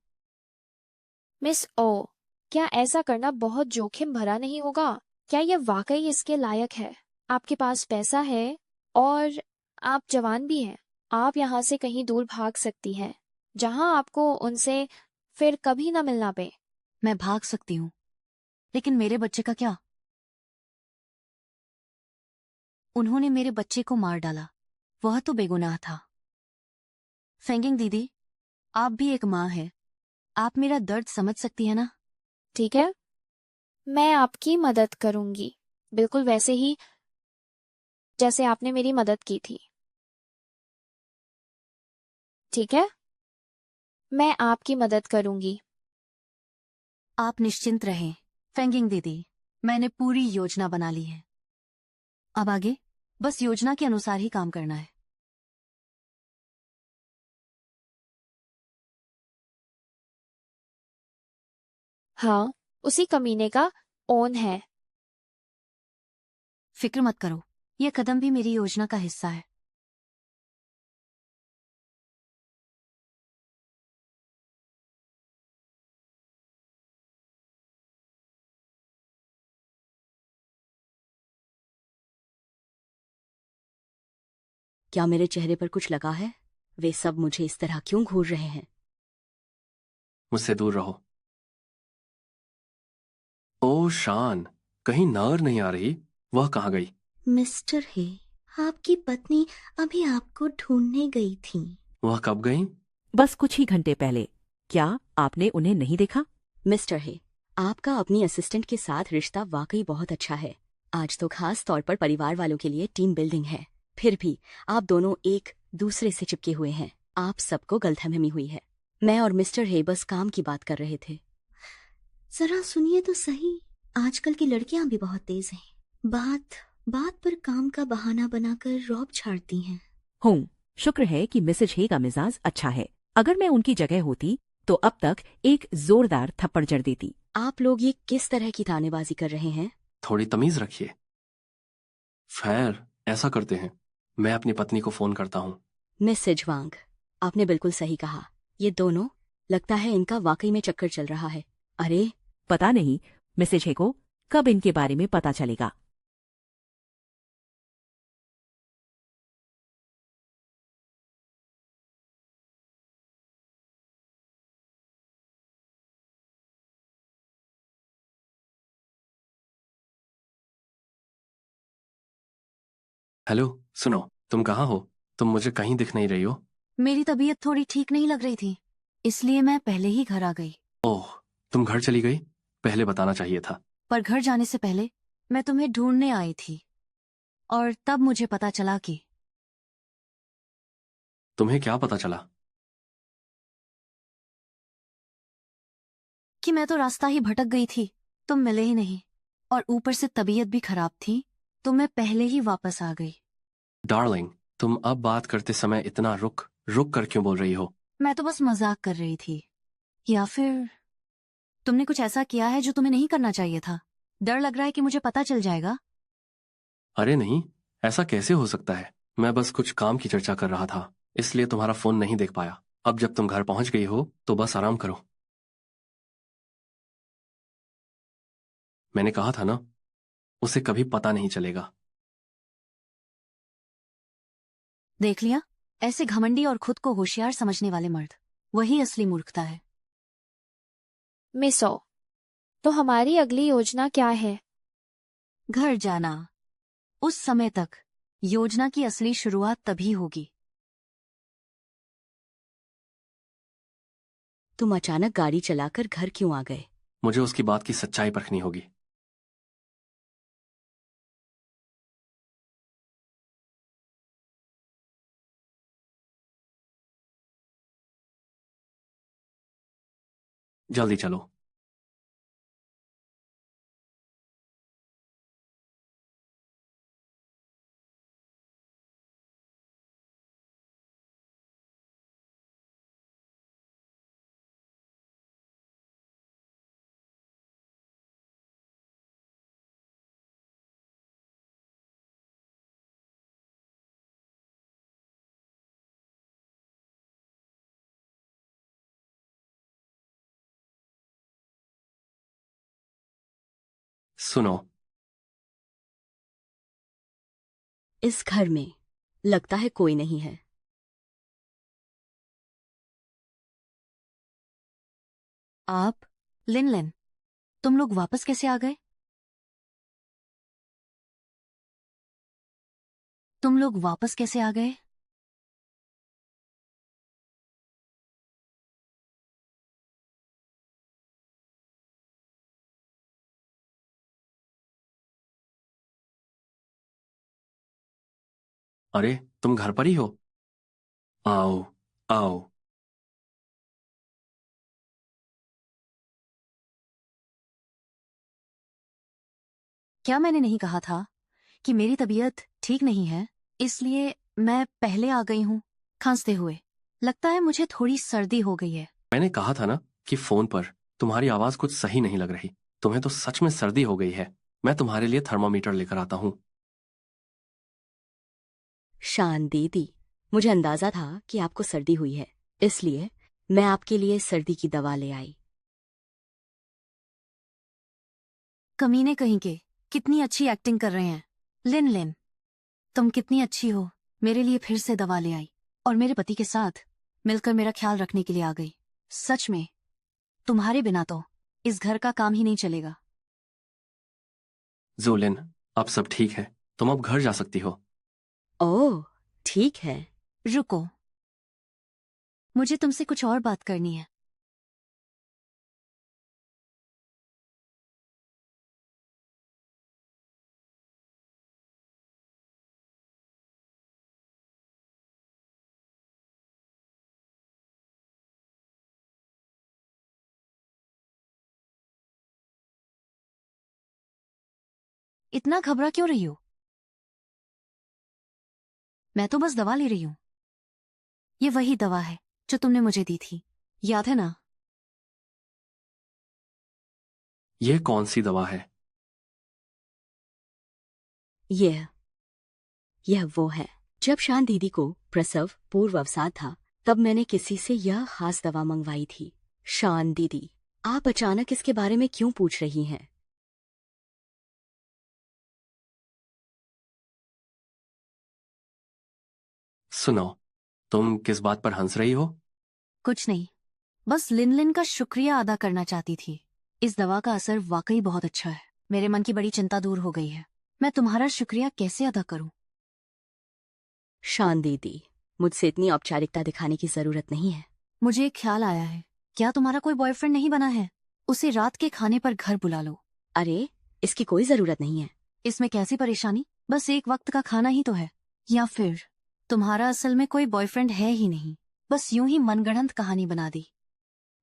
मिस ओ, क्या ऐसा करना बहुत जोखिम भरा नहीं होगा? क्या ये वाकई इसके लायक है? आपके पास पैसा है और आप जवान भी हैं। आप यहाँ से कहीं दूर भाग सकती हैं, जहाँ आपको उनसे फिर कभी ना मिलना पे।
मैं भाग सकती हूँ, लेकिन मेरे बच्चे का क्या? उन्होंने मेरे बच्चे को मार डाला, वह तो बेगुनाह था। फेंगिंग दीदी, आप भी एक माँ है, आप मेरा दर्द समझ सकती है ना?
ठीक है, मैं आपकी मदद करूंगी, बिल्कुल वैसे ही जैसे आपने मेरी मदद की थी। ठीक है, मैं आपकी मदद करूंगी।
आप निश्चिंत रहें फेंगिंग दीदी, मैंने पूरी योजना बना ली है। अब आगे बस योजना के अनुसार ही काम करना है।
हाँ, उसी कमीने का ओन है।
फिक्र मत करो, यह कदम भी मेरी योजना का हिस्सा है।
क्या मेरे चेहरे पर कुछ लगा है? वे सब मुझे इस तरह क्यों घूर रहे हैं?
मुझसे दूर रहो। ओ शान, कहीं नर नहीं आ रही? वह कहाँ गई?
मिस्टर हे, आपकी पत्नी अभी आपको ढूंढने गई थी।
वह कब गई?
बस कुछ ही घंटे पहले। क्या आपने उन्हें नहीं देखा?
मिस्टर हे, आपका अपनी असिस्टेंट के साथ रिश्ता वाकई बहुत अच्छा है। आज तो खास तौर पर परिवार वालों के लिए टीम बिल्डिंग है। फिर भी आप दोनों एक दूसरे से चिपके हुए हैं। आप सबको गलतफहमी हुई है। मैं और मिस्टर हे बस काम की बात कर रहे थे। जरा सुनिए तो सही, आजकल की लड़कियां भी बहुत तेज हैं। बात बात पर काम का बहाना बनाकर रौब छाड़ती हैं।
हूँ, शुक्र है कि मिसेज हे का मिजाज अच्छा है। अगर मैं उनकी जगह होती तो अब तक एक जोरदार थप्पड़ जड़ देती।
आप लोग ये किस तरह की तानेबाजी कर रहे हैं?
थोड़ी तमीज रखिए। खैर, ऐसा करते हैं, मैं अपनी पत्नी को फोन करता हूँ।
मिसेज वांग, आपने बिल्कुल सही कहा। ये दोनों, लगता है इनका वाकई में चक्कर चल रहा है। अरे,
पता नहीं मिसेज हे को कब इनके बारे में पता चलेगा।
हेलो, सुनो, तुम कहाँ हो? तुम मुझे कहीं दिख नहीं रही हो।
मेरी तबीयत थोड़ी ठीक नहीं लग रही थी, इसलिए मैं पहले ही घर आ गई।
ओह, तुम घर चली गई? पहले बताना चाहिए था।
पर घर जाने से पहले मैं तुम्हें ढूंढने आई थी, और तब मुझे पता चला कि
तुम्हें क्या पता चला?
मैं तो रास्ता ही भटक गई थी। तुम मिले ही नहीं, और ऊपर से तबीयत भी खराब थी, तो मैं पहले ही वापस आ गई।
डार्लिंग, तुम अब बात करते समय इतना रुक रुक कर क्यों बोल रही हो?
मैं तो बस मजाक कर रही थी। या फिर तुमने कुछ ऐसा किया है जो तुम्हें नहीं करना चाहिए था? डर लग रहा है कि मुझे पता चल जाएगा।
अरे नहीं, ऐसा कैसे हो सकता है? मैं बस कुछ काम की चर्चा कर रहा था, इसलिए तुम्हारा फोन नहीं देख पाया। अब जब तुम घर पहुंच गई हो तो बस आराम करो। मैंने कहा था ना, उसे कभी पता नहीं चलेगा।
देख लिया, ऐसे घमंडी और खुद को होशियार समझने वाले मर्द, वही असली मूर्खता है।
मिसो, तो हमारी अगली योजना क्या है?
घर जाना। उस समय तक योजना की असली शुरुआत तभी होगी।
तुम अचानक गाड़ी चलाकर घर क्यों आ गए?
मुझे उसकी बात की सच्चाई परखनी होगी। जल्दी चलो। सुनो,
इस घर में लगता है कोई नहीं है।
आप, लिन लिन, तुम लोग वापस कैसे आ गए? तुम लोग वापस कैसे आ गए?
अरे तुम घर पर ही हो? आओ, आओ।
क्या मैंने नहीं कहा था कि मेरी तबीयत ठीक नहीं है, इसलिए मैं पहले आ गई हूँ खांसते हुए। लगता है मुझे थोड़ी सर्दी हो गई है।
मैंने कहा था ना कि फोन पर तुम्हारी आवाज कुछ सही नहीं लग रही। तुम्हें तो सच में सर्दी हो गई है। मैं तुम्हारे लिए थर्मामीटर लेकर आता हूँ।
शान दीदी, मुझे अंदाजा था कि आपको सर्दी हुई है, इसलिए मैं आपके लिए सर्दी की दवा ले आई।
कमीने कहीं के, कितनी अच्छी एक्टिंग कर रहे हैं। लिन लिन, तुम कितनी अच्छी हो। मेरे लिए फिर से दवा ले आई और मेरे पति के साथ मिलकर मेरा ख्याल रखने के लिए आ गई। सच में तुम्हारे बिना तो इस घर का काम ही नहीं चलेगा।
जोलिन, अब सब ठीक है, तुम अब घर जा सकती हो।
ओह, ठीक है।
रुको, मुझे तुमसे कुछ और बात करनी है। इतना घबरा क्यों रही हो? मैं तो बस दवा ले रही हूं। ये वही दवा है जो तुमने मुझे दी थी, याद है ना?
ये कौन सी दवा है?
यह वो है। जब शान दीदी को प्रसव पूर्व अवसाद था, तब मैंने किसी से यह खास दवा मंगवाई थी। शान दीदी, आप अचानक इसके बारे में क्यों पूछ रही हैं?
सुनो, तुम किस बात पर हंस रही हो?
कुछ नहीं, बस लिन का शुक्रिया अदा करना चाहती थी। इस दवा का असर वाकई बहुत अच्छा है। मेरे मन की बड़ी चिंता दूर हो गई है। मैं तुम्हारा शुक्रिया कैसे अदा करूं?
शान दीदी, मुझसे इतनी औपचारिकता दिखाने की जरूरत नहीं है।
मुझे एक ख्याल आया है। क्या तुम्हारा कोई बॉयफ्रेंड नहीं बना है? उसे रात के खाने पर घर बुला लो।
अरे, इसकी कोई जरूरत नहीं है।
इसमें कैसी परेशानी? बस एक वक्त का खाना ही तो है। या फिर तुम्हारा असल में कोई बॉयफ्रेंड है ही नहीं, बस यूं ही मनगढ़ंत कहानी बना दी।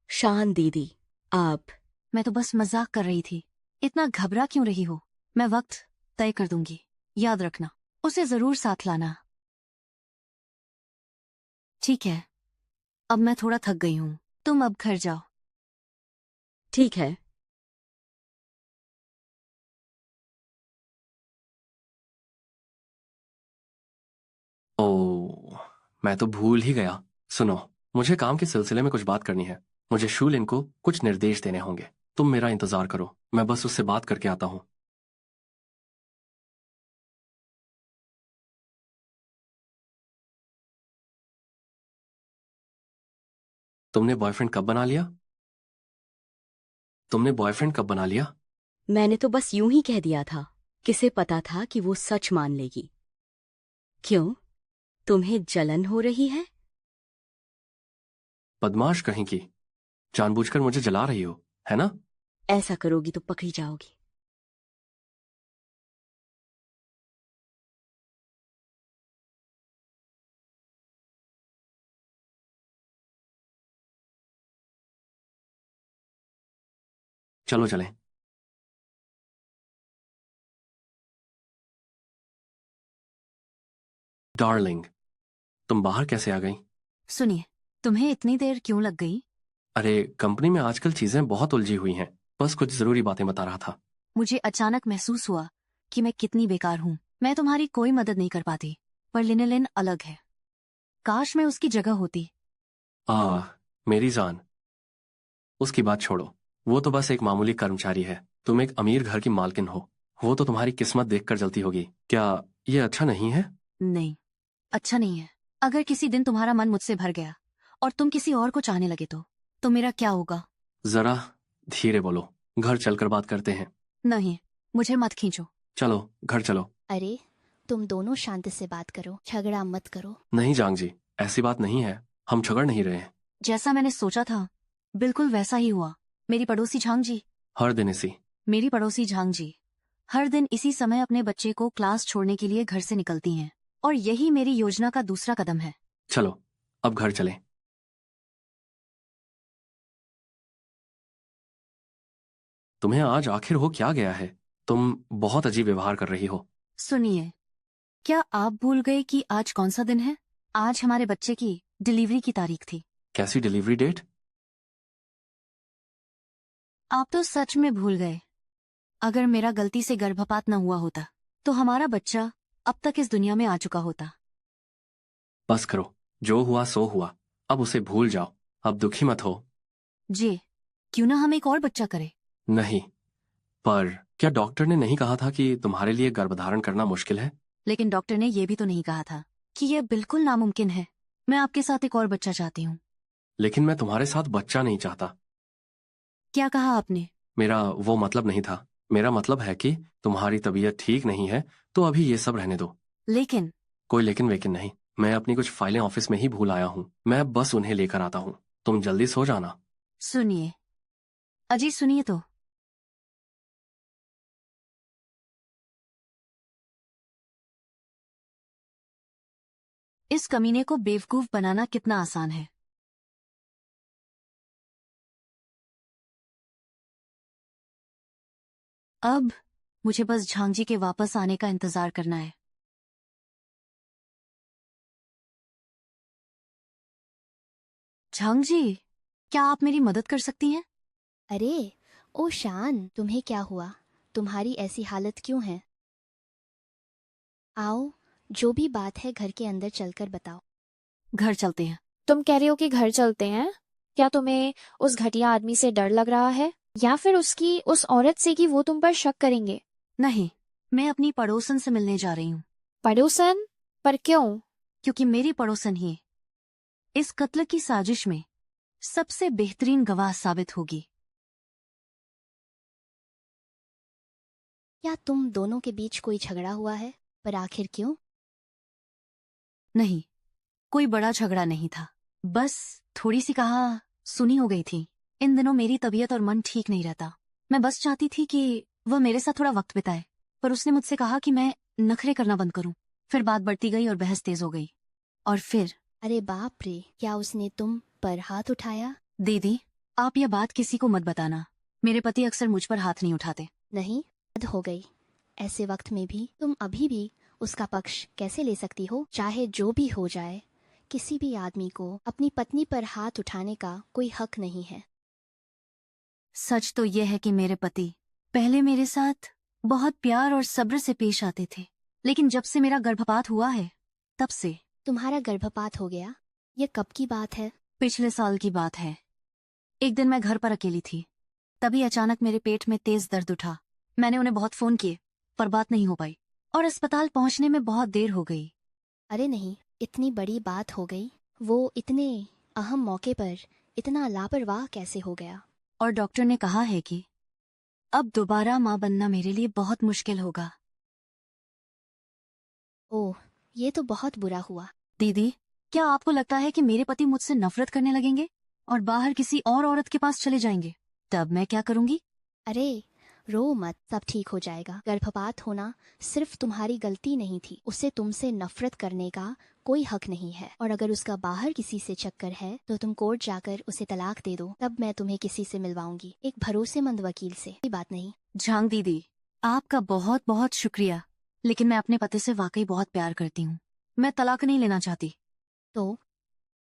शान दीदी, आप...
मैं तो बस मजाक कर रही थी। इतना घबरा क्यों रही हो? मैं वक्त तय कर दूंगी, याद रखना। उसे जरूर साथ लाना। ठीक है, अब मैं थोड़ा थक गई हूं, तुम अब घर जाओ।
ठीक है।
ओह, मैं तो भूल ही गया। सुनो, मुझे काम के सिलसिले में कुछ बात करनी है। मुझे शूलिन को कुछ निर्देश देने होंगे। तुम मेरा इंतजार करो, मैं बस उससे बात करके आता हूं। तुमने बॉयफ्रेंड कब बना लिया? तुमने बॉयफ्रेंड कब बना लिया?
मैंने तो बस यूं ही कह दिया था। किसे पता था कि वो सच मान लेगी। क्यों, तुम्हें जलन हो रही है?
बदमाश कहीं की, जानबूझकर मुझे जला रही हो, है ना?
ऐसा करोगी तो पकड़ी जाओगी।
चलो चलें। डार्लिंग, तुम बाहर कैसे आ गई?
सुनिए, तुम्हें इतनी देर क्यों लग गई?
अरे, कंपनी में आजकल चीजें बहुत उलझी हुई हैं, बस कुछ जरूरी बातें बता रहा था।
मुझे अचानक महसूस हुआ कि मैं कितनी बेकार हूँ। मैं तुम्हारी कोई मदद नहीं कर पाती, पर लिन अलग है। काश मैं उसकी जगह होती।
मेरी जान, उसकी बात छोड़ो। वो तो बस एक मामूली कर्मचारी है। तुम एक अमीर घर की मालकिन हो। वो तो तुम्हारी किस्मत देखकर जलती होगी। क्या ये अच्छा नहीं है?
नहीं, अच्छा नहीं है। अगर किसी दिन तुम्हारा मन मुझसे भर गया और तुम किसी और को चाहने लगे तो मेरा क्या होगा?
जरा धीरे बोलो, घर चलकर बात करते हैं।
नहीं, मुझे मत खींचो।
चलो, घर चलो।
अरे, तुम दोनों शांति से बात करो, झगड़ा मत करो।
नहीं जांग जी, ऐसी बात नहीं है, हम झगड़ नहीं रहे हैं।
जैसा मैंने सोचा था बिल्कुल वैसा ही हुआ। मेरी पड़ोसी झांग जी
हर दिन इसी
मेरी पड़ोसी झांग जी हर दिन इसी समय अपने बच्चे को क्लास छोड़ने के लिए घर से निकलती हैं, और यही मेरी योजना का दूसरा कदम है।
चलो, अब घर चलें। तुम्हें आज आखिर हो क्या गया है? तुम बहुत अजीब व्यवहार कर रही हो।
सुनिए, क्या आप भूल गए कि आज कौन सा दिन है? आज हमारे बच्चे की डिलीवरी की तारीख थी।
कैसी डिलीवरी डेट?
आप तो सच में भूल गए। अगर मेरा गलती से गर्भपात न हुआ होता तो हमारा बच्चा अब तक इस दुनिया में आ चुका होता।
बस करो, जो हुआ सो हुआ, अब उसे भूल जाओ। अब दुखी मत हो।
जी, क्यों ना हम एक और बच्चा करें?
नहीं, पर क्या डॉक्टर ने नहीं कहा था कि तुम्हारे लिए गर्भधारण करना मुश्किल है?
लेकिन डॉक्टर ने यह भी तो नहीं कहा था कि यह बिल्कुल नामुमकिन है। मैं आपके साथ एक और बच्चा चाहती हूँ।
लेकिन मैं तुम्हारे साथ बच्चा नहीं चाहता।
क्या कहा आपने?
मेरा वो मतलब नहीं था। मेरा मतलब है कि तुम्हारी तबीयत ठीक नहीं है तो अभी ये सब रहने दो।
लेकिन
कोई लेकिन वेकिन नहीं। मैं अपनी कुछ फाइलें ऑफिस में ही भूल आया हूँ। मैं बस उन्हें लेकर आता हूँ। तुम जल्दी सो जाना।
सुनिए, अजी सुनिए तो। इस कमीने को बेवकूफ बनाना कितना आसान है। अब मुझे बस झांगजी के वापस आने का इंतजार करना है। झांगजी, क्या आप मेरी मदद कर सकती हैं?
अरे ओ शान, तुम्हें क्या हुआ? तुम्हारी ऐसी हालत क्यों है? आओ, जो भी बात है घर के अंदर चलकर बताओ।
घर चलते हैं।
तुम कह रहे हो कि घर चलते हैं? क्या तुम्हें उस घटिया आदमी से डर लग रहा है, या फिर उसकी उस औरत से कि वो तुम पर शक करेंगे?
नहीं, मैं अपनी पड़ोसन से मिलने जा रही हूँ।
पड़ोसन? पर क्यों?
क्योंकि मेरी पड़ोसन ही इस कत्ल की साजिश में सबसे बेहतरीन गवाह साबित होगी।
क्या तुम दोनों के बीच कोई झगड़ा हुआ है? पर आखिर क्यों?
नहीं, कोई बड़ा झगड़ा नहीं था। बस थोड़ी सी कहा सुनी हो गई थी। इन दिनों मेरी तबीयत और मन ठीक नहीं रहता। मैं बस चाहती थी कि वह मेरे साथ थोड़ा वक्त बिताए, पर उसने मुझसे कहा कि मैं नखरे करना बंद करूं। फिर बात बढ़ती गई और बहस तेज हो गई। और फिर
अरे बाप रे, क्या उसने तुम पर हाथ उठाया?
दीदी, आप यह बात किसी को मत बताना। मेरे पति अक्सर मुझ पर हाथ नहीं उठाते।
नहीं, हद हो गई। ऐसे वक्त में भी तुम अभी भी उसका पक्ष कैसे ले सकती हो? चाहे जो भी हो जाए, किसी भी आदमी को अपनी पत्नी पर हाथ उठाने का कोई हक नहीं है।
सच तो यह है कि मेरे पति पहले मेरे साथ बहुत प्यार और सब्र से पेश आते थे, लेकिन जब से मेरा गर्भपात हुआ है तब से।
तुम्हारा गर्भपात हो गया? ये कब की बात है?
पिछले साल की बात है। एक दिन मैं घर पर अकेली थी, तभी अचानक मेरे पेट में तेज दर्द उठा। मैंने उन्हें बहुत फोन किए, पर बात नहीं हो पाई और अस्पताल पहुंचने में बहुत देर हो गई।
अरे नहीं, इतनी बड़ी बात हो गई? वो इतने अहम मौके पर इतना लापरवाह कैसे हो गया?
और डॉक्टर ने कहा है कि अब दोबारा माँ बनना मेरे लिए बहुत मुश्किल होगा।
ओह, ये तो बहुत बुरा हुआ।
दीदी, क्या आपको लगता है कि मेरे पति मुझसे नफरत करने लगेंगे और बाहर किसी और औरत के पास चले जाएंगे? तब मैं क्या करूंगी?
अरे रो मत, सब ठीक हो जाएगा। गर्भपात होना सिर्फ तुम्हारी गलती नहीं थी। उसे तुमसे नफरत करने का कोई हक नहीं है। और अगर उसका बाहर किसी से चक्कर है तो तुम कोर्ट जाकर उसे तलाक दे दो, तब मैं तुम्हें किसी से मिलवाऊंगी, एक भरोसेमंद वकील से। कोई बात नहीं।
झांग दीदी, आपका बहुत बहुत शुक्रिया, लेकिन मैं अपने पति से वाकई बहुत प्यार करती हूँ। मैं तलाक नहीं लेना चाहती।
तो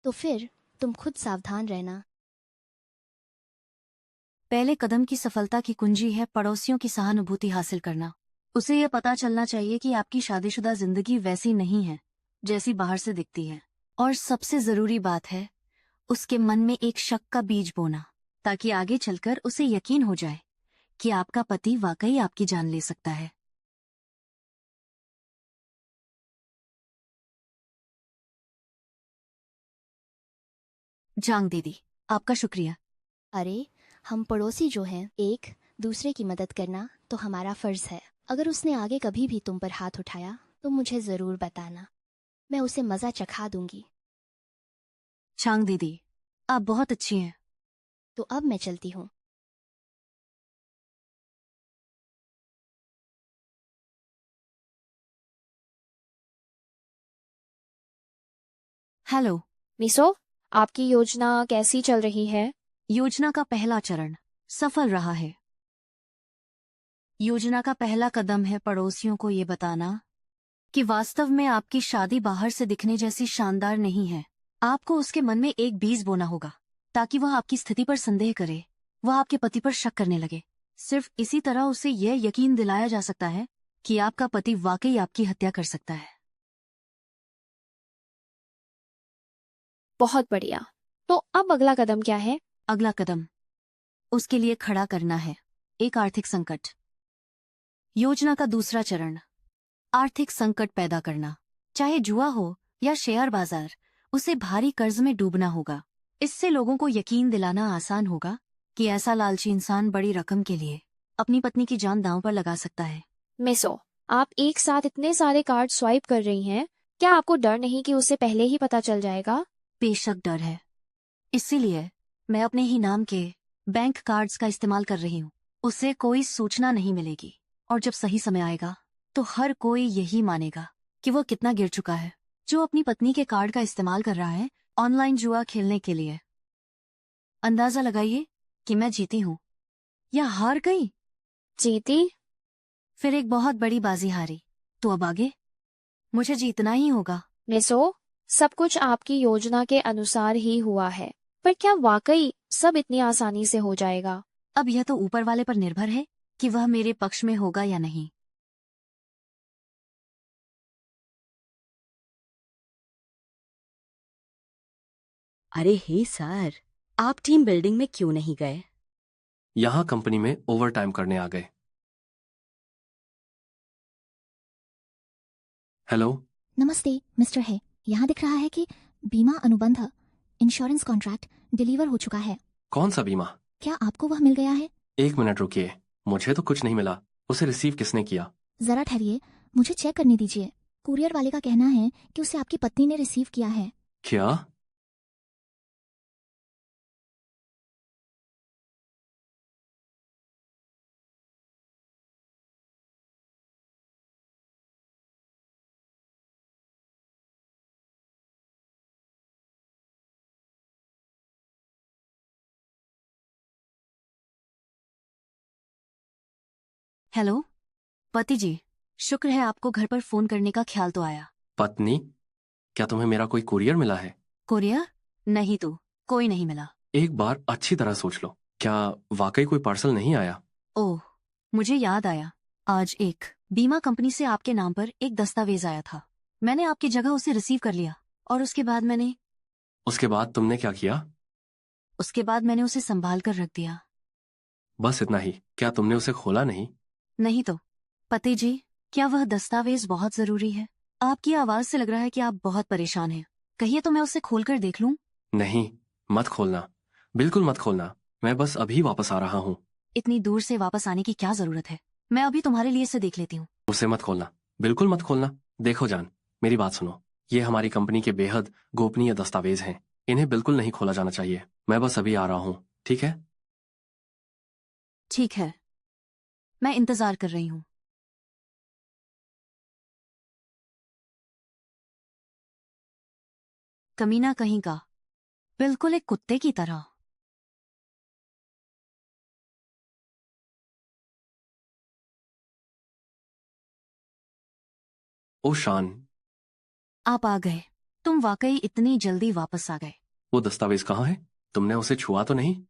फिर तुम खुद सावधान रहना।
पहले कदम की सफलता की कुंजी है पड़ोसियों की सहानुभूति हासिल करना। उसे यह पता चलना चाहिए कि आपकी शादीशुदा जिंदगी वैसी नहीं है जैसी बाहर से दिखती है। और सबसे जरूरी बात है उसके मन में एक शक का बीज बोना, ताकि आगे चलकर उसे यकीन हो जाए कि आपका पति वाकई आपकी जान ले सकता है। झांग दीदी, आपका शुक्रिया।
अरे हम पड़ोसी जो हैं, एक दूसरे की मदद करना तो हमारा फर्ज है। अगर उसने आगे कभी भी तुम पर हाथ उठाया तो मुझे जरूर बताना, मैं उसे मजा चखा दूंगी।
झांग दीदी, आप बहुत अच्छी हैं।
तो अब मैं चलती हूँ।
हेलो
मिसो, आपकी योजना कैसी चल रही है?
योजना का पहला चरण सफल रहा है। योजना का पहला कदम है पड़ोसियों को ये बताना कि वास्तव में आपकी शादी बाहर से दिखने जैसी शानदार नहीं है। आपको उसके मन में एक बीज बोना होगा ताकि वह आपकी स्थिति पर संदेह करे, वह आपके पति पर शक करने लगे। सिर्फ इसी तरह उसे यह यकीन दिलाया जा सकता है कि आपका पति वाकई आपकी हत्या कर सकता है।
बहुत बढ़िया। तो अब अगला कदम क्या है?
अगला कदम उसके लिए खड़ा करना है एक आर्थिक संकट। योजना का दूसरा चरण आर्थिक संकट पैदा करना, चाहे जुआ हो या शेयर बाजार, उसे भारी कर्ज में डूबना होगा। इससे लोगों को यकीन दिलाना आसान होगा कि ऐसा लालची इंसान बड़ी रकम के लिए अपनी पत्नी की जान दांव पर लगा सकता है।
मिसो, आप एक साथ इतने सारे कार्ड स्वाइप कर रही हैं, क्या आपको डर नहीं कि उसे पहले ही पता चल जाएगा?
बेशक डर है, इसीलिए मैं अपने ही नाम के बैंक कार्ड्स का इस्तेमाल कर रही हूँ। उसे कोई सूचना नहीं मिलेगी और जब सही समय आएगा तो हर कोई यही मानेगा कि वो कितना गिर चुका है, जो अपनी पत्नी के कार्ड का इस्तेमाल कर रहा है ऑनलाइन जुआ खेलने के लिए। अंदाजा लगाइए कि मैं जीती हूँ या हार गई।
जीती?
फिर एक बहुत बड़ी बाजी हारी, तो अब आगे मुझे जीतना ही होगा।
मिसो, सब कुछ आपकी योजना के अनुसार ही हुआ है, पर क्या वाकई सब इतनी आसानी से हो जाएगा?
अब यह तो ऊपर वाले पर निर्भर है कि वह मेरे पक्ष में होगा या नहीं।
अरे हे सर, आप टीम बिल्डिंग में क्यों नहीं गए?
यहाँ कंपनी में ओवर टाइम करने आ गए। हेलो।
नमस्ते मिस्टर है, यहाँ दिख रहा है कि बीमा अनुबंध इंश्योरेंस कॉन्ट्रैक्ट डिलीवर हो चुका है।
कौन सा बीमा?
क्या आपको वह मिल गया है?
एक मिनट रुकिए, मुझे तो कुछ नहीं मिला। उसे रिसीव किसने किया?
जरा ठहरिए, मुझे चेक करने दीजिए। कुरियर वाले का कहना है कि उसे आपकी पत्नी ने रिसीव किया है।
क्या?
हेलो पति जी, शुक्र है आपको घर पर फोन करने का ख्याल तो आया।
पत्नी, क्या तुम्हें मेरा कोई कुरियर मिला है?
कुरियर? नहीं तो कोई नहीं मिला।
एक बार अच्छी तरह सोच लो, क्या वाकई कोई पार्सल नहीं आया?
ओह, मुझे याद आया, आज एक बीमा कंपनी से आपके नाम पर एक दस्तावेज आया था। मैंने आपकी जगह उसे रिसीव कर लिया और उसके बाद
तुमने क्या किया?
उसके बाद मैंने उसे संभाल कर रख दिया।
बस इतना ही? क्या तुमने उसे खोला नहीं?
नहीं तो पति जी, क्या वह दस्तावेज बहुत जरूरी है? आपकी आवाज से लग रहा है कि आप बहुत परेशान हैं। कहिए तो मैं उसे खोलकर देख लूं?
नहीं, मत खोलना, बिल्कुल मत खोलना। मैं बस अभी वापस आ रहा हूँ।
इतनी दूर से वापस आने की क्या जरूरत है? मैं अभी तुम्हारे लिए इसे देख लेती हूँ।
उसे मत खोलना, बिल्कुल मत खोलना। देखो जान, मेरी बात सुनो, ये हमारी कंपनी के बेहद गोपनीय दस्तावेज हैं। इन्हें बिल्कुल नहीं खोला जाना चाहिए। मैं बस अभी आ रहा हूँ, ठीक है?
ठीक है, मैं इंतजार कर रही हूँ। कमीना कहीं का, बिल्कुल एक कुत्ते की तरह।
ओ शान,
आप आ गए। तुम वाकई इतनी जल्दी वापस आ गए।
वो दस्तावेज कहाँ है? तुमने उसे छुआ तो नहीं?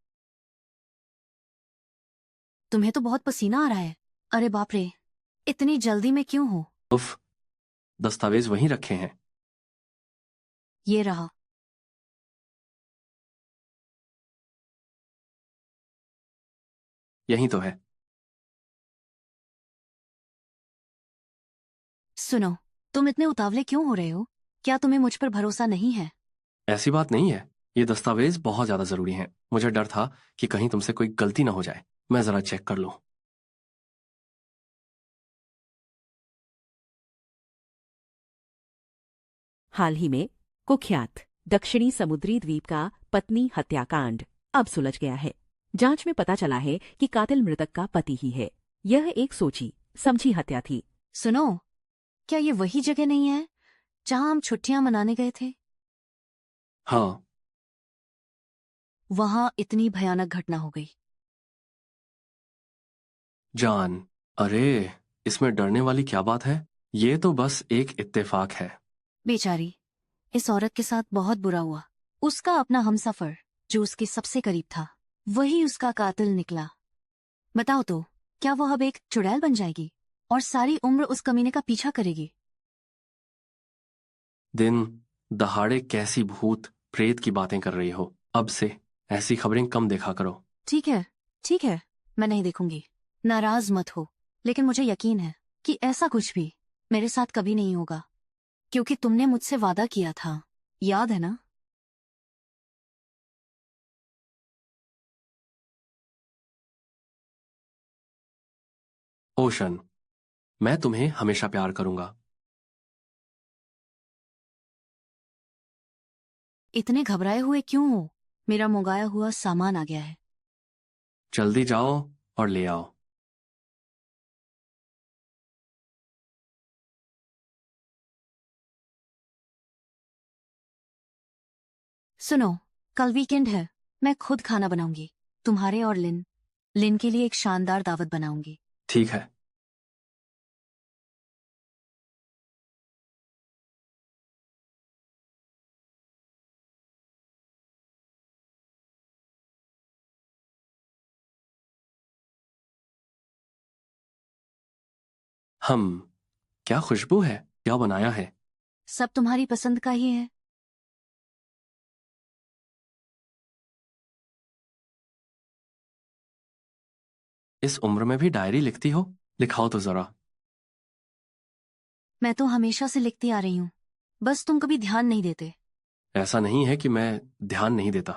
तुम्हें तो बहुत पसीना आ रहा है। अरे बाप रे, इतनी जल्दी में क्यों हो?
उफ, दस्तावेज वहीं रखे हैं।
ये रहा।
यहीं तो है।
सुनो, तुम इतने उतावले क्यों हो रहे हो? क्या तुम्हें मुझ पर भरोसा नहीं है?
ऐसी बात नहीं है, ये दस्तावेज बहुत ज्यादा जरूरी हैं। मुझे डर था कि कहीं तुमसे कोई गलती ना हो जाए। मैं जरा चेक कर लूं।
हाल ही में कुख्यात दक्षिणी समुद्री द्वीप का पत्नी हत्याकांड अब सुलझ गया है। जांच में पता चला है कि कातिल मृतक का पति ही है। यह एक सोची समझी हत्या थी।
सुनो, क्या ये वही जगह नहीं है जहां हम छुट्टियां मनाने गए थे?
हाँ।
वहां इतनी भयानक घटना हो गई।
जान, अरे इसमें डरने वाली क्या बात है? ये तो बस एक इत्तेफाक है।
बेचारी, इस औरत के साथ बहुत बुरा हुआ। उसका अपना हमसफर, जो उसके सबसे करीब था, वही उसका कातिल निकला। बताओ तो, क्या वो अब एक चुड़ैल बन जाएगी और सारी उम्र उस कमीने का पीछा करेगी?
दिन दहाड़े कैसी भूत प्रेत की बातें कर रही हो? अब से ऐसी खबरें कम देखा करो।
ठीक है, ठीक है, मैं नहीं देखूंगी। नाराज मत हो, लेकिन मुझे यकीन है कि ऐसा कुछ भी मेरे साथ कभी नहीं होगा। क्योंकि तुमने मुझसे वादा किया था, याद है ना?
ओशन, मैं तुम्हें हमेशा प्यार करूंगा।
इतने घबराए हुए क्यों हो? मेरा मंगाया हुआ सामान आ गया है।
जल्दी जाओ और ले आओ।
सुनो, कल वीकेंड है, मैं खुद खाना बनाऊंगी, तुम्हारे और लिन के लिए एक शानदार दावत बनाऊंगी।
ठीक है। हम, क्या खुशबू है, क्या बनाया है?
सब तुम्हारी पसंद का ही है।
इस उम्र में भी डायरी लिखती हो? लिखाओ तो जरा।
मैं तो हमेशा से लिखती आ रही हूँ, बस तुम कभी ध्यान नहीं देते।
ऐसा नहीं है कि मैं ध्यान नहीं देता।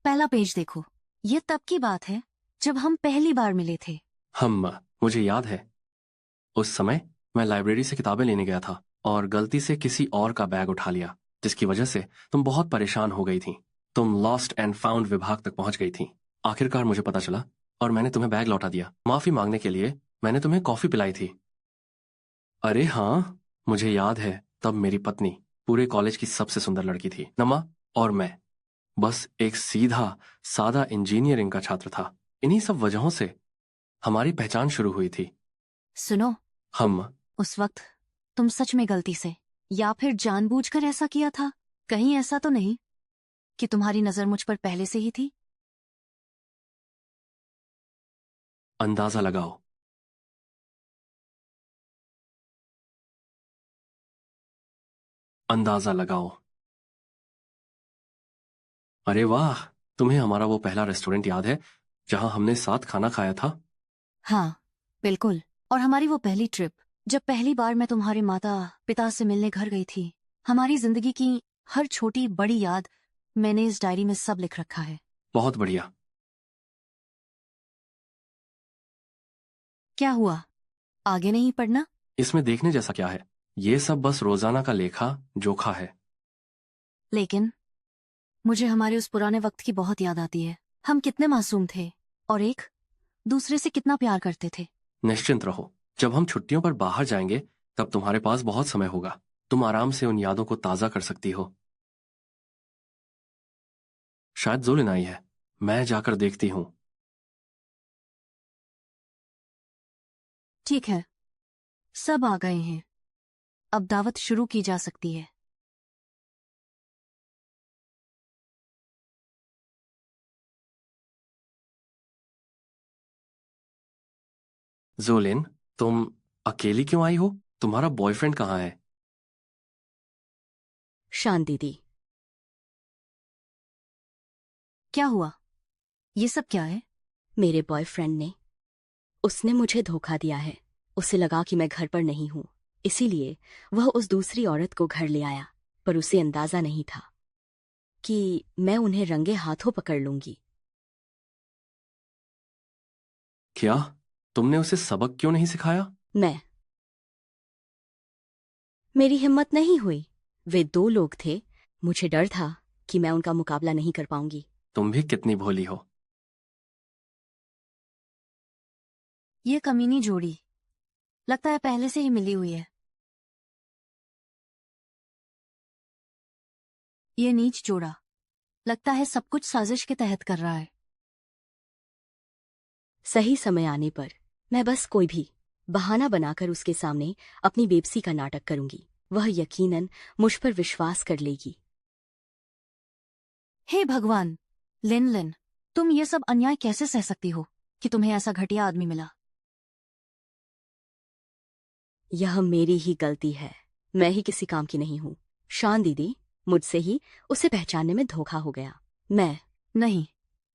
पहला पेज देखो, ये तब की बात है जब हम पहली बार मिले थे।
मुझे याद है, उस समय मैं लाइब्रेरी से किताबें लेने गया था और गलती से किसी और का बैग उठा लिया, जिसकी वजह से तुम बहुत परेशान हो गई थी। तुम लॉस्ट एंड फाउंड विभाग तक पहुंच गई थी। आखिरकार मुझे पता चला और मैंने तुम्हें बैग लौटा दिया। माफी मांगने के लिए मैंने तुम्हें कॉफी पिलाई थी। अरे हाँ, मुझे याद है, तब मेरी पत्नी पूरे कॉलेज की सबसे सुंदर लड़की थी। नमा और मैं बस एक सीधा सादा इंजीनियरिंग का छात्र था। इन्हीं सब वजहों से हमारी पहचान शुरू हुई थी।
सुनो,
हम
उस वक्त तुम सच में गलती से या फिर जानबूझकर ऐसा किया था? कहीं ऐसा तो नहीं कि तुम्हारी नजर मुझ पर पहले से ही थी?
अंदाजा लगाओ। अंदाजा लगाओ। अरे वाह, तुम्हें हमारा वो पहला रेस्टोरेंट याद है जहां हमने साथ खाना खाया था?
हाँ, बिल्कुल। और हमारी वो पहली ट्रिप, जब पहली बार मैं तुम्हारे माता पिता से मिलने घर गई थी। हमारी जिंदगी की हर छोटी बड़ी याद मैंने इस डायरी में सब लिख रखा है।
बहुत बढ़िया।
क्या हुआ, आगे नहीं पढ़ना?
इसमें देखने जैसा क्या है? ये सब बस रोजाना का लेखा जोखा है।
लेकिन मुझे हमारे उस पुराने वक्त की बहुत याद आती है। हम कितने मासूम थे और एक दूसरे से कितना प्यार करते थे।
निश्चिंत रहो, जब हम छुट्टियों पर बाहर जाएंगे तब तुम्हारे पास बहुत समय होगा। तुम आराम से उन यादों को ताजा कर सकती हो। शायद जोलिन आई है, मैं जाकर देखती हूँ।
ठीक है, सब आ गए हैं, अब दावत शुरू की जा सकती है।
जोलिन, तुम अकेली क्यों आई हो? तुम्हारा बॉयफ्रेंड कहाँ है?
शान दीदी,
क्या हुआ, ये सब क्या है?
मेरे बॉयफ्रेंड ने उसने मुझे धोखा दिया है। उसे लगा कि मैं घर पर नहीं हूं, इसीलिए वह उस दूसरी औरत को घर ले आया। पर उसे अंदाजा नहीं था कि मैं उन्हें रंगे हाथों पकड़ लूंगी।
क्या तुमने उसे सबक क्यों नहीं सिखाया?
मेरी हिम्मत नहीं हुई। वे दो लोग थे, मुझे डर था कि मैं उनका मुकाबला नहीं कर पाऊंगी।
तुम भी कितनी भोली हो।
ये कमीनी जोड़ी लगता है पहले से ही मिली हुई है। ये नीच जोड़ा लगता है सब कुछ साजिश के तहत कर रहा है।
सही समय आने पर मैं बस कोई भी बहाना बनाकर उसके सामने अपनी बेबसी का नाटक करूंगी। वह यकीनन मुझ पर विश्वास कर लेगी।
हे भगवान, लिन, तुम ये सब अन्याय कैसे सह सकती हो कि तुम्हें ऐसा घटिया आदमी मिला?
यह मेरी ही गलती है, मैं ही किसी काम की नहीं हूँ। शान दीदी, मुझसे ही उसे पहचानने में धोखा हो गया।
नहीं,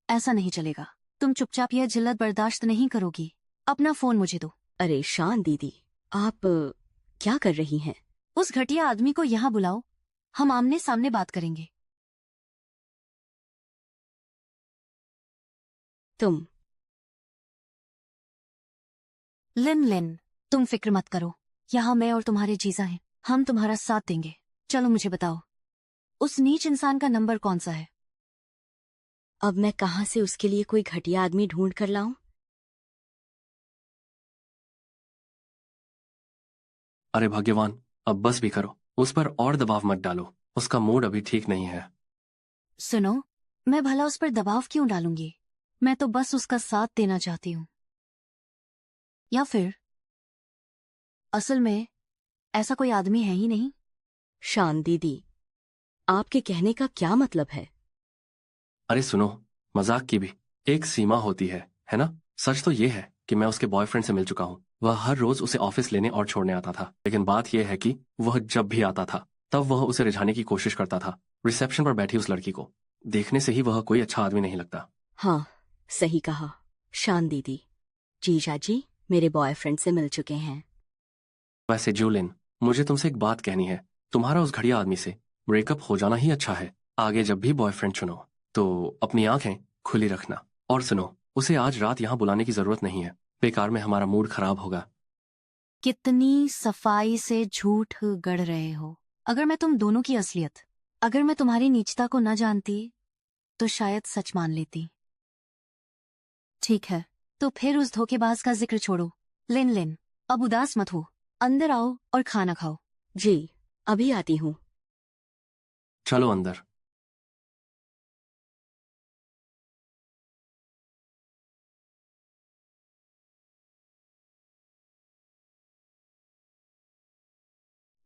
ऐसा नहीं चलेगा। तुम चुपचाप यह जिल्लत बर्दाश्त नहीं करोगी। अपना फोन मुझे दो।
अरे शान दीदी, आप क्या कर रही हैं?
उस घटिया आदमी को यहाँ बुलाओ, हम आमने सामने बात करेंगे।
तुम
लिन, तुम फिक्र मत करो, यहाँ मैं और तुम्हारे जीजा हैं, हम तुम्हारा साथ देंगे। चलो मुझे बताओ, उस नीच इंसान का नंबर कौन सा है?
अब मैं कहाँ से उसके लिए कोई घटिया आदमी ढूंढ कर लाऊं?
अरे भगवान, अब बस भी करो, उस पर और दबाव मत डालो, उसका मूड अभी ठीक नहीं है।
सुनो, मैं भला उस पर दबाव क्यों डालूंगी? मैं तो बस उसका साथ देना चाहती हूँ। या फिर असल में ऐसा कोई आदमी है ही नहीं?
शान दीदी, आपके कहने का क्या मतलब है?
अरे सुनो, मजाक की भी एक सीमा होती है ना? सच तो ये है कि मैं उसके बॉयफ्रेंड से मिल चुका हूँ। वह हर रोज उसे ऑफिस लेने और छोड़ने आता था, लेकिन बात यह है कि वह जब भी आता था तब वह उसे रिझाने की कोशिश करता था। रिसेप्शन पर बैठी उस लड़की को देखने से ही वह कोई अच्छा आदमी नहीं लगता।
हाँ, सही कहा शान दीदी। जीजा जी मेरे बॉयफ्रेंड से मिल चुके हैं।
वैसे जूलिन, मुझे तुमसे एक बात कहनी है। तुम्हारा उस घड़िया आदमी से ब्रेकअप हो जाना ही अच्छा है। आगे जब भी बॉयफ्रेंड चुनो तो अपनी आंखें खुली रखना। और सुनो, उसे आज रात यहाँ बुलाने की जरूरत नहीं है, बेकार में हमारा मूड खराब होगा।
कितनी सफाई से झूठ गढ़ रहे हो। अगर मैं तुम दोनों की असलियत, अगर मैं तुम्हारी नीचता को न जानती तो शायद सच मान लेती। ठीक है, तो फिर उस धोखेबाज का जिक्र छोड़ो। लिन, अब उदास मत हो, अंदर आओ और खाना खाओ।
जी, अभी आती हूँ।
चलो अंदर।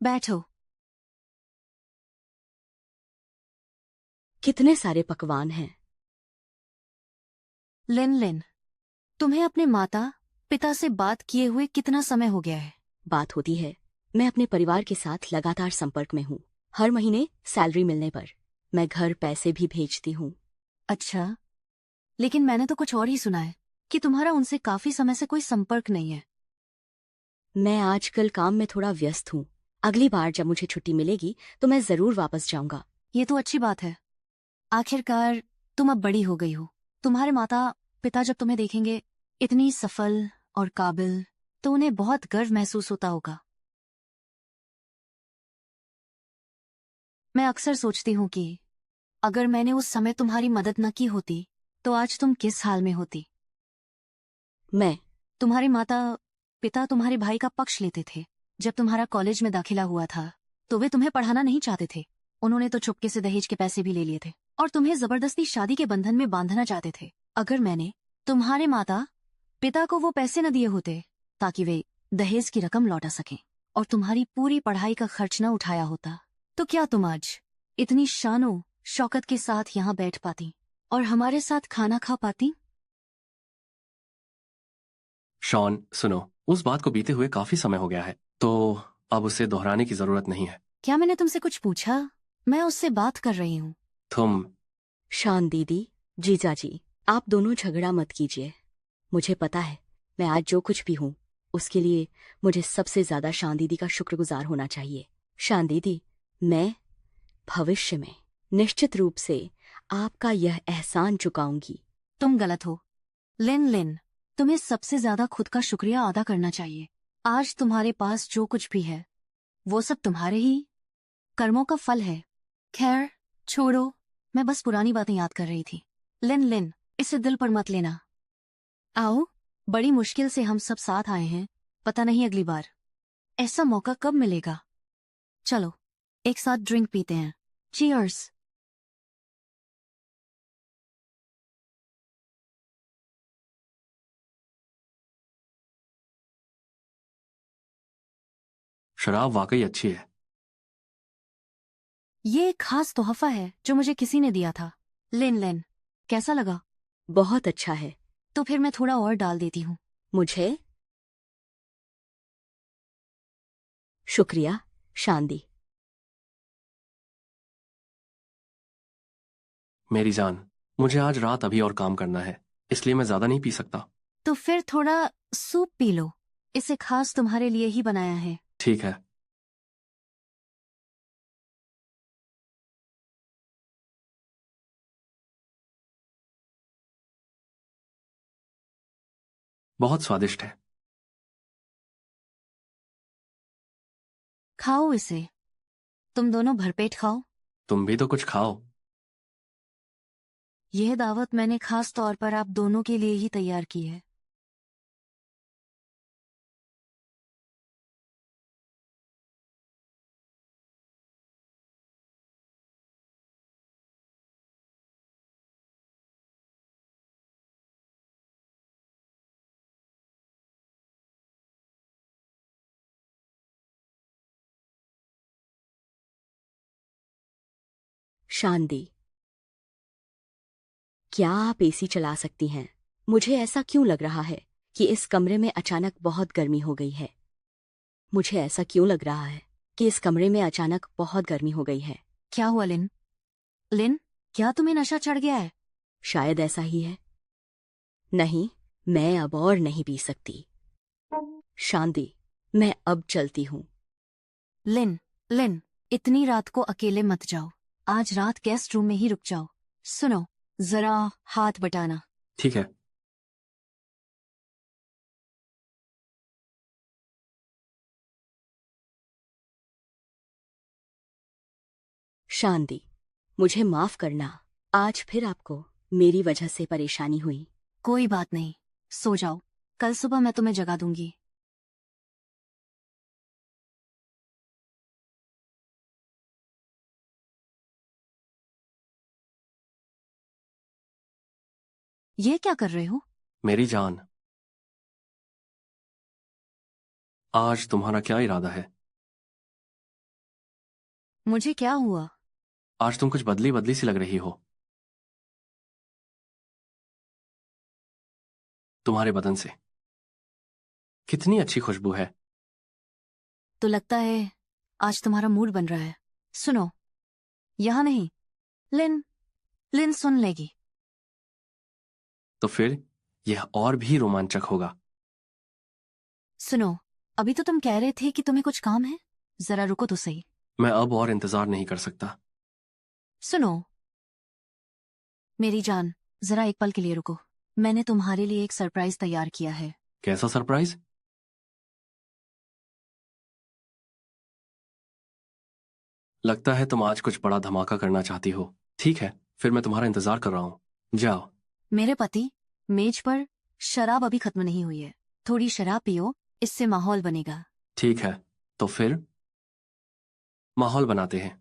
बैठो।
कितने सारे पकवान हैं।
लिन, तुम्हें अपने माता पिता से बात किए हुए कितना समय हो गया है?
बात होती है, मैं अपने परिवार के साथ लगातार संपर्क में हूँ। हर महीने सैलरी मिलने पर मैं घर पैसे भी भेजती हूँ।
अच्छा, लेकिन मैंने तो कुछ और ही सुना है कि तुम्हारा उनसे काफी समय से कोई संपर्क नहीं है।
मैं आजकल काम में थोड़ा व्यस्त हूँ। अगली बार जब मुझे छुट्टी मिलेगी तो मैं जरूर वापस जाऊंगा।
ये तो अच्छी बात है। आखिरकार तुम अब बड़ी हो गई हो। तुम्हारे माता पिता जब तुम्हें देखेंगे इतनी सफल और काबिल, तो उन्हें बहुत गर्व महसूस होता होगा। मैं अक्सर सोचती हूँ कि अगर मैंने उस समय तुम्हारी मदद न की होती तो आज तुम किस हाल में होती। तुम्हारे माता पिता तुम्हारे भाई का पक्ष लेते थे। जब तुम्हारा कॉलेज में दाखिला हुआ था तो वे तुम्हें पढ़ाना नहीं चाहते थे। उन्होंने तो चुपके से दहेज के पैसे भी ले लिए थे और तुम्हें जबरदस्ती शादी के बंधन में बांधना चाहते थे। अगर मैंने तुम्हारे माता पिता को वो पैसे न दिए होते ताकि वे दहेज की रकम लौटा सकें और तुम्हारी पूरी पढ़ाई का खर्च न उठाया होता, तो क्या तुम आज इतनी शानो शौकत के साथ यहाँ बैठ पाती और हमारे साथ खाना खा पाती?
शॉन, सुनो, उस बात को बीते हुए काफी समय हो गया है, तो अब उसे दोहराने की जरूरत नहीं है।
क्या मैंने तुमसे कुछ पूछा? मैं उससे बात कर रही हूँ।
तुम
शान दीदी, जीजा जी, आप दोनों झगड़ा मत कीजिए। मुझे पता है मैं आज जो कुछ भी हूँ उसके लिए मुझे सबसे ज्यादा शान दीदी का शुक्रगुजार होना चाहिए। शान दीदी, मैं भविष्य में निश्चित रूप से आपका यह एहसान चुकाऊंगी।
तुम गलत हो लिन, तुम्हें सबसे ज्यादा खुद का शुक्रिया अदा करना चाहिए। आज तुम्हारे पास जो कुछ भी है वो सब तुम्हारे ही कर्मों का फल है। खैर छोड़ो, मैं बस पुरानी बातें याद कर रही थी। लिन, इसे दिल पर मत लेना। आओ, बड़ी मुश्किल से हम सब साथ आए हैं, पता नहीं अगली बार ऐसा मौका कब मिलेगा। चलो एक साथ ड्रिंक पीते हैं। चीयर्स।
शराब वाकई अच्छी है।
ये एक खास तोहफा है जो मुझे किसी ने दिया था। लिन, कैसा लगा?
बहुत अच्छा है।
तो फिर मैं थोड़ा और डाल देती हूँ।
मुझे? शुक्रिया शांदी।
मेरी जान, मुझे आज रात अभी और काम करना है, इसलिए मैं ज्यादा नहीं पी सकता।
तो फिर थोड़ा सूप पी लो, इसे खास तुम्हारे लिए ही बनाया है।
ठीक है। बहुत स्वादिष्ट है।
खाओ इसे। तुम दोनों भरपेट खाओ।
तुम भी तो कुछ खाओ।
यह दावत मैंने खास तौर पर आप दोनों के लिए ही तैयार की है।
शांति, क्या आप एसी चला सकती हैं? मुझे ऐसा क्यों लग रहा है कि इस कमरे में अचानक बहुत गर्मी हो गई है? मुझे ऐसा क्यों लग रहा है कि इस कमरे में अचानक बहुत गर्मी हो गई है?
क्या हुआ लिन? लिन, क्या तुम्हें नशा चढ़ गया है?
शायद ऐसा ही है। नहीं, मैं अब और नहीं पी सकती। शांति, मैं अब चलती हूँ।
लिन, इतनी रात को अकेले मत जाओ। आज रात गेस्ट रूम में ही रुक जाओ। सुनो, जरा हाथ बटाना।
ठीक है।
शांति, मुझे माफ करना। आज फिर आपको मेरी वजह से परेशानी हुई।
कोई बात नहीं, सो जाओ। कल सुबह मैं तुम्हें जगा दूंगी। ये क्या कर रहे हो?
मेरी जान, आज तुम्हारा क्या इरादा है?
मुझे क्या हुआ?
आज तुम कुछ बदली बदली सी लग रही हो। तुम्हारे बदन से कितनी अच्छी खुशबू है।
तो लगता है आज तुम्हारा मूड बन रहा है। सुनो, यहां नहीं। लिन सुन लेगी।
तो फिर यह और भी रोमांचक होगा।
सुनो, अभी तो तुम कह रहे थे कि तुम्हें कुछ काम है। जरा रुको तो सही।
मैं अब और इंतजार नहीं कर सकता।
सुनो मेरी जान, जरा एक पल के लिए रुको। मैंने तुम्हारे लिए एक सरप्राइज तैयार किया है।
कैसा सरप्राइज? लगता है तुम आज कुछ बड़ा धमाका करना चाहती हो। ठीक है, फिर मैं तुम्हारा इंतजार कर रहा हूं। जाओ।
मेरे पति, मेज पर शराब अभी खत्म नहीं हुई है। थोड़ी शराब पियो, इससे माहौल बनेगा।
ठीक है, तो फिर माहौल बनाते हैं।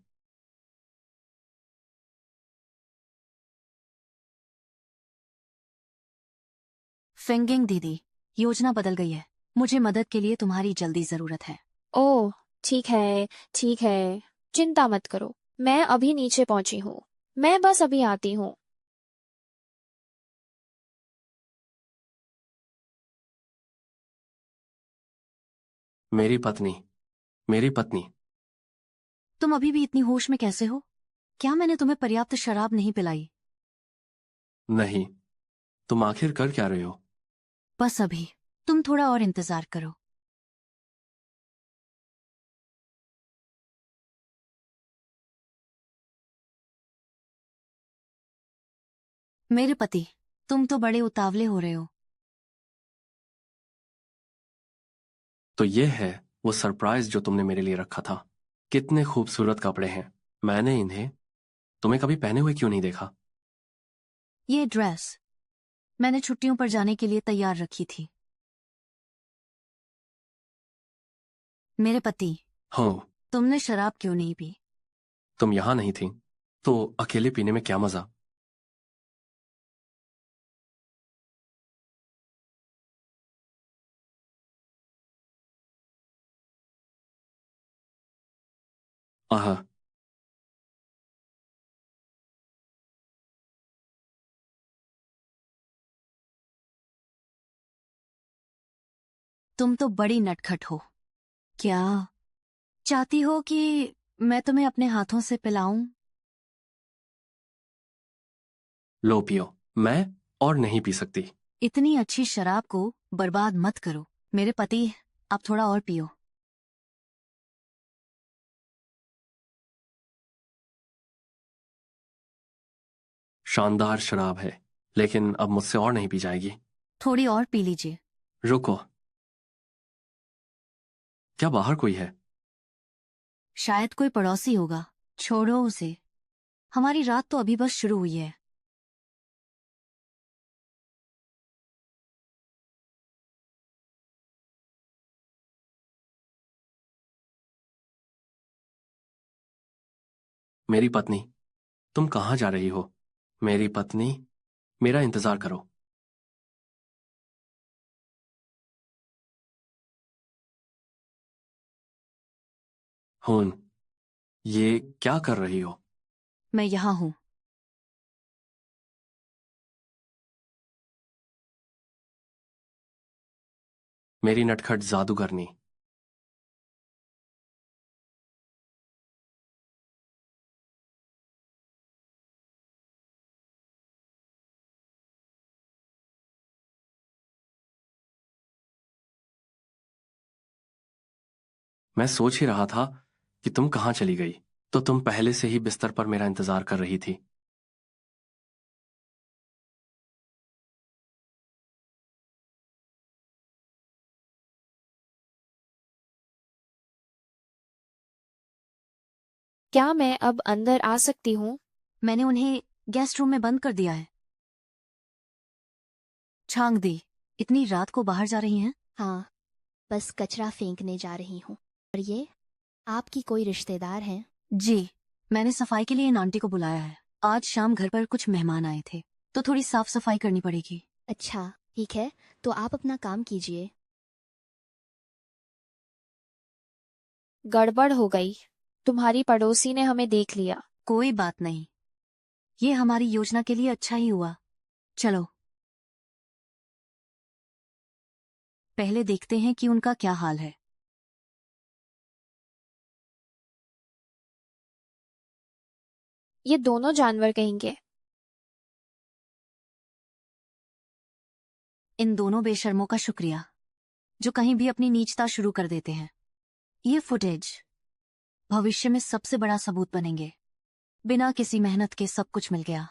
फेंगिंग दीदी, योजना बदल गई है। मुझे मदद के लिए तुम्हारी जल्दी जरूरत है।
ओह, ठीक है, ठीक है। चिंता मत करो, मैं अभी नीचे पहुंची हूँ। मैं बस अभी आती हूँ।
मेरी पत्नी, मेरी पत्नी।
तुम अभी भी इतनी होश में कैसे हो? क्या मैंने तुम्हें पर्याप्त शराब नहीं पिलाई?
नहीं, तुम आखिर कर क्या रहे हो?
बस अभी, तुम थोड़ा और इंतजार करो। मेरे पति, तुम तो बड़े उतावले हो रहे हो।
तो ये है वो सरप्राइज जो तुमने मेरे लिए रखा था। कितने खूबसूरत कपड़े हैं। मैंने इन्हें तुम्हें कभी पहने हुए क्यों नहीं देखा?
ये ड्रेस मैंने छुट्टियों पर जाने के लिए तैयार रखी थी। मेरे पति,
हाँ,
तुमने शराब क्यों नहीं पी?
तुम यहां नहीं थी, तो अकेले पीने में क्या मजा। आहा,
तुम तो बड़ी नटखट हो। क्या चाहती हो कि मैं तुम्हें अपने हाथों से पिलाऊं?
लो पियो। मैं और नहीं पी सकती।
इतनी अच्छी शराब को बर्बाद मत करो। मेरे पति, आप थोड़ा और पियो।
शानदार शराब है, लेकिन अब मुझसे और नहीं पी जाएगी।
थोड़ी और पी लीजिए।
रुको, क्या बाहर कोई है?
शायद कोई पड़ोसी होगा। छोड़ो उसे, हमारी रात तो अभी बस शुरू हुई है।
मेरी पत्नी, तुम कहाँ जा रही हो? मेरी पत्नी, मेरा इंतजार करो। हुन, ये क्या कर रही हो?
मैं यहाँ हूँ।
मेरी नटखट जादूगरनी। मैं सोच ही रहा था कि तुम कहाँ चली गई, तो तुम पहले से ही बिस्तर पर मेरा इंतजार कर रही थी।
क्या मैं अब अंदर आ सकती हूँ?
मैंने उन्हें गेस्ट रूम में बंद कर दिया है। छांग दी, इतनी रात को बाहर जा रही हैं?
हाँ, बस कचरा फेंकने जा रही हूँ। और ये आपकी कोई रिश्तेदार हैं?
जी, मैंने सफाई के लिए इन आंटी को बुलाया है। आज शाम घर पर कुछ मेहमान आए थे, तो थोड़ी साफ सफाई करनी पड़ेगी।
अच्छा, ठीक है, तो आप अपना काम कीजिए।
गड़बड़ हो गई, तुम्हारी पड़ोसी ने हमें देख लिया।
कोई बात नहीं, ये हमारी योजना के लिए अच्छा ही हुआ। चलो, पहले देखते हैं कि उनका क्या हाल है।
ये दोनों जानवर कहेंगे।
इन दोनों बेशर्मों का शुक्रिया, जो कहीं भी अपनी नीचता शुरू कर देते हैं। ये फुटेज भविष्य में सबसे बड़ा सबूत बनेंगे। बिना किसी मेहनत के सब कुछ मिल गया।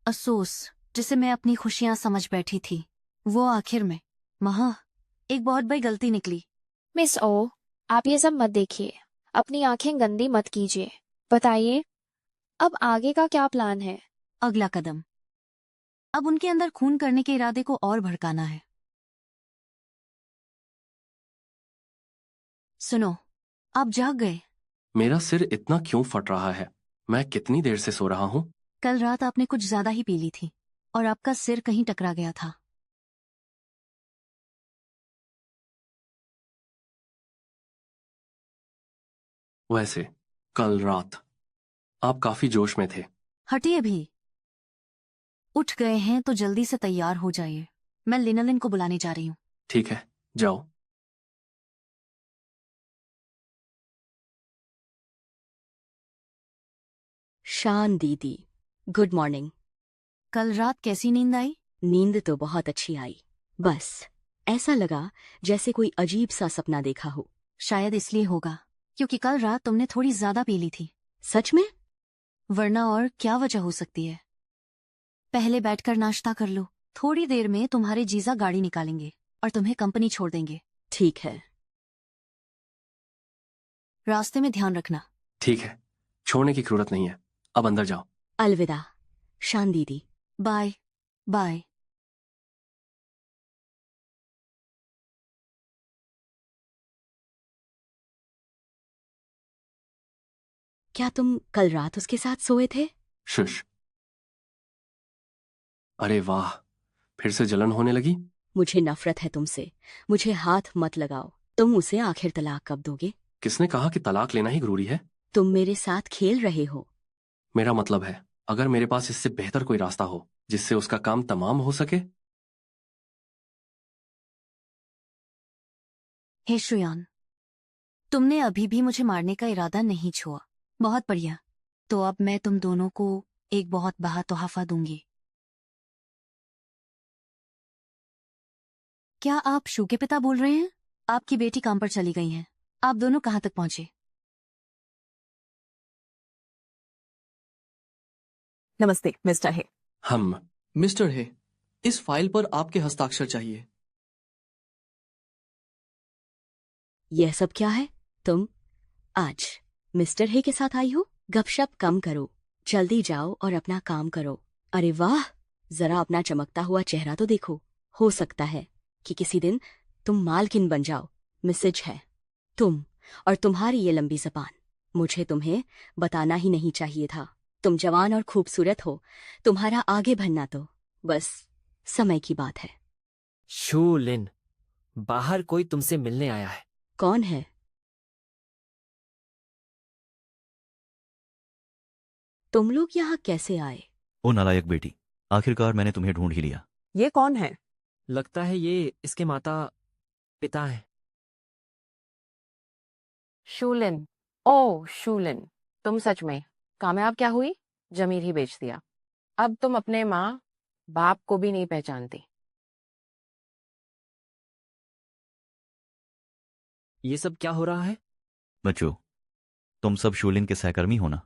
अफसोस, जिसे मैं अपनी खुशियां समझ बैठी थी, वो आखिर में एक बहुत बड़ी गलती निकली।
मिस ओ, आप ये सब मत देखिए, अपनी आंखें गंदी मत कीजिए। बताइए, अब आगे का क्या प्लान है?
अगला कदम, अब उनके अंदर खून करने के इरादे को और भड़काना है। सुनो, आप जाग गए।
मेरा सिर इतना क्यों फट रहा है? मैं कितनी देर से सो रहा हूँ?
कल रात आपने कुछ ज्यादा ही पी ली थी और आपका सिर कहीं टकरा गया था।
वैसे कल रात आप काफी जोश में थे।
हटिए भी, उठ गए हैं तो जल्दी से तैयार हो जाइए। मैं लिनलिन को बुलाने जा रही हूँ।
ठीक है, जाओ।
शान दीदी, गुड मॉर्निंग।
कल रात कैसी नींद आई?
नींद तो बहुत अच्छी आई, बस ऐसा लगा जैसे कोई अजीब सा सपना देखा हो।
शायद इसलिए होगा क्योंकि कल रात तुमने थोड़ी ज्यादा पी ली थी।
सच में?
वरना और क्या वजह हो सकती है? पहले बैठकर नाश्ता कर लो, थोड़ी देर में तुम्हारे जीजा गाड़ी निकालेंगे और तुम्हें कंपनी छोड़ देंगे।
ठीक है।
रास्ते में ध्यान रखना।
ठीक है, छोड़ने की जरूरत नहीं है। अब अंदर जाओ।
अलविदा शान दीदी।
Bye bye.
क्या तुम कल रात उसके साथ सोए थे?
शुश। अरे वाह, फिर से जलन होने लगी।
मुझे नफरत है तुमसे। मुझे हाथ मत लगाओ। तुम उसे आखिर तलाक कब दोगे?
किसने कहा कि तलाक लेना ही जरूरी है?
तुम मेरे साथ खेल रहे हो।
मेरा मतलब है, अगर मेरे पास इससे बेहतर कोई रास्ता हो जिससे उसका काम तमाम हो सके।
हे श्रेयान, तुमने अभी भी मुझे मारने का इरादा नहीं छोड़ा। बहुत बढ़िया, तो अब मैं तुम दोनों को एक बहुत बड़ा तोहफा दूंगी। क्या आप शू के पिता बोल रहे हैं? आपकी बेटी काम पर चली गई हैं। आप दोनों कहाँ तक पहुंचे?
नमस्ते मिस्टर है।
हम
मिस्टर है, इस फाइल पर आपके हस्ताक्षर चाहिए।
यह सब क्या है? तुम आज मिस्टर हे के साथ आई हो? गपशप कम करो, जल्दी जाओ और अपना काम करो। अरे वाह, जरा अपना चमकता हुआ चेहरा तो देखो। हो सकता है कि किसी दिन तुम मालकिन बन जाओ। मिसेज है तुम, और तुम्हारी ये लंबी जबान। मुझे तुम्हें बताना ही नहीं चाहिए था। तुम जवान और खूबसूरत हो, तुम्हारा आगे बढ़ना तो बस समय की बात है।
शूलिन, बाहर कोई तुमसे मिलने आया है।
कौन है? तुम लोग यहाँ कैसे आए?
ओ नालायक बेटी, आखिरकार मैंने तुम्हें ढूंढ ही लिया।
ये कौन है?
लगता है ये इसके माता पिता हैं।
शूलिन, ओ शूलिन, तुम सच में कामयाब क्या हुई? जमीर ही बेच दिया। अब तुम अपने माँ बाप को भी नहीं पहचानती।
ये सब क्या हो रहा है?
बच्चों, तुम सब शूलिन के सहकर्मी हो ना?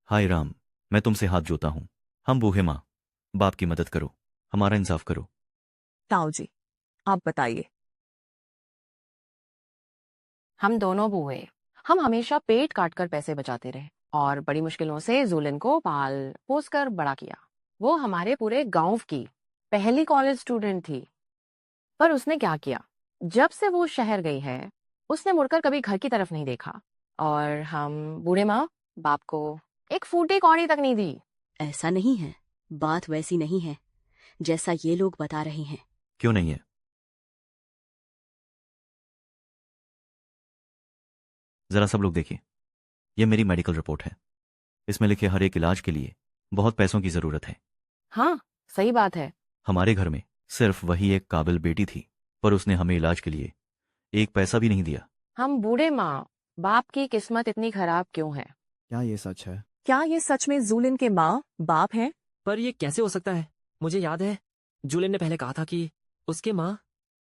हाय राम, मैं तुमसे हाथ जोता हूं। हम बूढ़े माँ बाप की मदद करो, हमारा इंसाफ करो।
ताऊ जी, आप बताइए।
हम दोनों बुए, हम हमेशा पेट काट कर पैसे बचाते रहे और बड़ी मुश्किलों से जूलिन को पाल पोस कर बड़ा किया। वो हमारे पूरे गांव की पहली कॉलेज स्टूडेंट थी। पर उसने क्या किया, जब से वो शहर गई है उसने मुड़कर कभी घर की तरफ नहीं देखा, और हम बूढ़े माँ बाप को एक फूटी कौड़ी तक नहीं दी।
ऐसा नहीं है, बात वैसी नहीं है जैसा ये लोग बता रहे हैं।
क्यों नहीं है? जरा सब लोग देखिए, यह मेरी मेडिकल रिपोर्ट है। इसमें लिखे हर एक इलाज के लिए बहुत पैसों की जरूरत है।
हाँ, सही बात है।
हमारे घर में सिर्फ वही एक काबिल बेटी थी, पर उसने हमें इलाज के लिए एक पैसा भी नहीं दिया।
हम बूढ़े माँ बाप की किस्मत इतनी खराब क्यों है?
क्या ये सच है?
क्या ये सच में जूलिन के माँ बाप हैं?
पर ये कैसे हो सकता है? मुझे याद है जूलिन ने पहले कहा था कि उसके माँ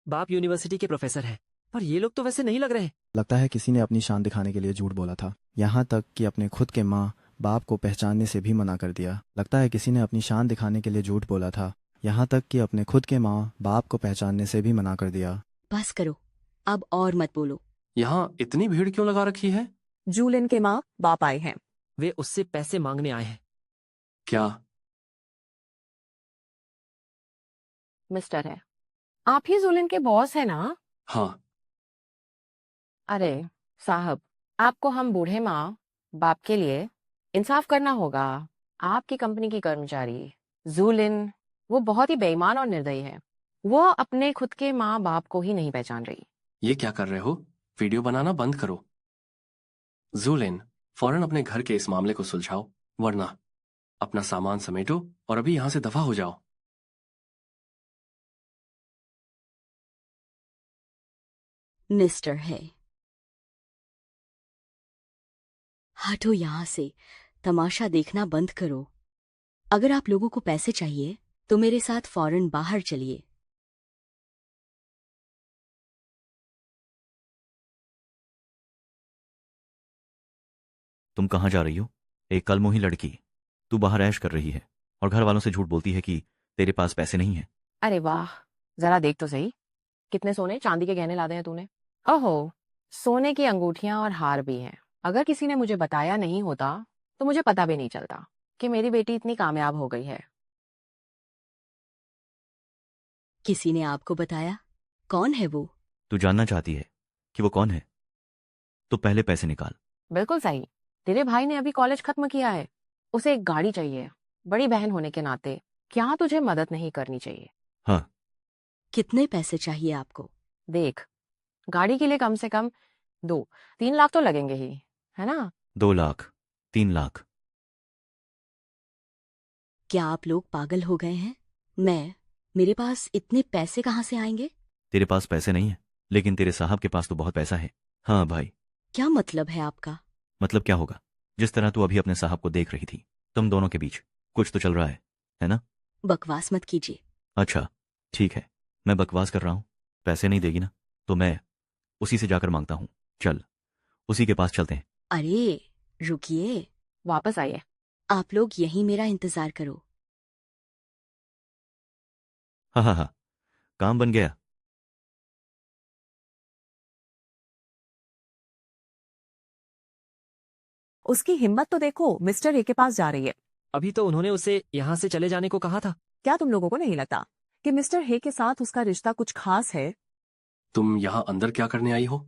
बाप यूनिवर्सिटी के प्रोफेसर है, पर ये लोग तो वैसे नहीं लग रहे।
लगता है किसी ने अपनी शान दिखाने के लिए झूठ बोला था, यहाँ तक कि अपने खुद के माँ बाप को पहचानने से भी मना कर दिया। लगता है किसी ने अपनी शान दिखाने के लिए झूठ बोला था, यहाँ तक कि अपने खुद के माँ बाप को पहचानने से भी मना कर दिया।
बस करो, अब और मत बोलो।
यहाँ इतनी भीड़ क्यों लगा रखी है?
जूलिन के माँ बाप आए हैं।
वे उससे पैसे मांगने आए हैं।
क्या?
मिस्टर है, आप ही जूलिन के बॉस है ना?
हाँ।
अरे साहब, आपको हम बूढ़े माँ बाप के लिए इंसाफ करना होगा। आपकी कंपनी की कर्मचारी जूलिन, वो बहुत ही बेईमान और निर्दयी है। वो अपने खुद के माँ बाप को ही नहीं पहचान रही।
ये क्या कर रहे हो? वीडियो बनाना बंद करो। जूलिन, फौरन अपने घर के इस मामले को सुलझाओ, वरना अपना सामान समेटो और अभी यहां से दफा हो जाओ।
मिस्टर है, हटो यहाँ से, तमाशा देखना बंद करो। अगर आप लोगों को पैसे चाहिए तो मेरे साथ फौरन बाहर चलिए।
तुम कहाँ जा रही हो? एक कलमुही लड़की, तू बाहर ऐश कर रही है और घर वालों से झूठ बोलती है कि तेरे पास पैसे नहीं है।
अरे वाह, जरा देख तो सही, कितने सोने चांदी के गहने लादे हैं तूने। ओहो, सोने की अंगूठियां और हार भी हैं। अगर किसी ने मुझे बताया नहीं होता तो मुझे पता भी नहीं चलता कि मेरी बेटी इतनी कामयाब हो गई है।
किसी ने आपको बताया? कौन है वो?
तू जानना चाहती है कि वो कौन है? तो पहले पैसे निकाल।
बिल्कुल सही, तेरे भाई ने अभी कॉलेज खत्म किया है, उसे एक गाड़ी चाहिए। बड़ी बहन होने के नाते क्या तुझे मदद नहीं करनी चाहिए?
हाँ।
कितने पैसे चाहिए आपको?
देख, गाड़ी के लिए कम से कम 2-3 लाख तो लगेंगे ही, है ना?
2 लाख, 3 लाख।
क्या आप लोग पागल हो गए हैं? मेरे पास इतने पैसे कहाँ से आएंगे?
तेरे पास पैसे नहीं है, लेकिन तेरे साहब के पास तो बहुत पैसा है। हाँ भाई।
क्या मतलब है आपका?
मतलब क्या होगा? जिस तरह तू अभी अपने साहब को देख रही थी, तुम दोनों के बीच कुछ तो चल रहा है ना?
बकवास मत कीजिए।
अच्छा ठीक है, मैं बकवास कर रहा हूँ। पैसे नहीं देगी ना, तो मैं उसी से जाकर मांगता हूँ। चल, उसी के पास चलते हैं।
अरे रुकिए।
वापस आइए,
आप लोग यहीं मेरा इंतजार करो।
हाँ हाँ हाँ, काम बन गया।
उसकी हिम्मत तो देखो, मिस्टर ए के पास जा रही है।
अभी तो उन्होंने उसे यहाँ से चले जाने को कहा था।
क्या तुम लोगों को नहीं लगता कि मिस्टर हे के साथ उसका रिश्ता कुछ खास है?
तुम यहाँ अंदर क्या करने आई हो?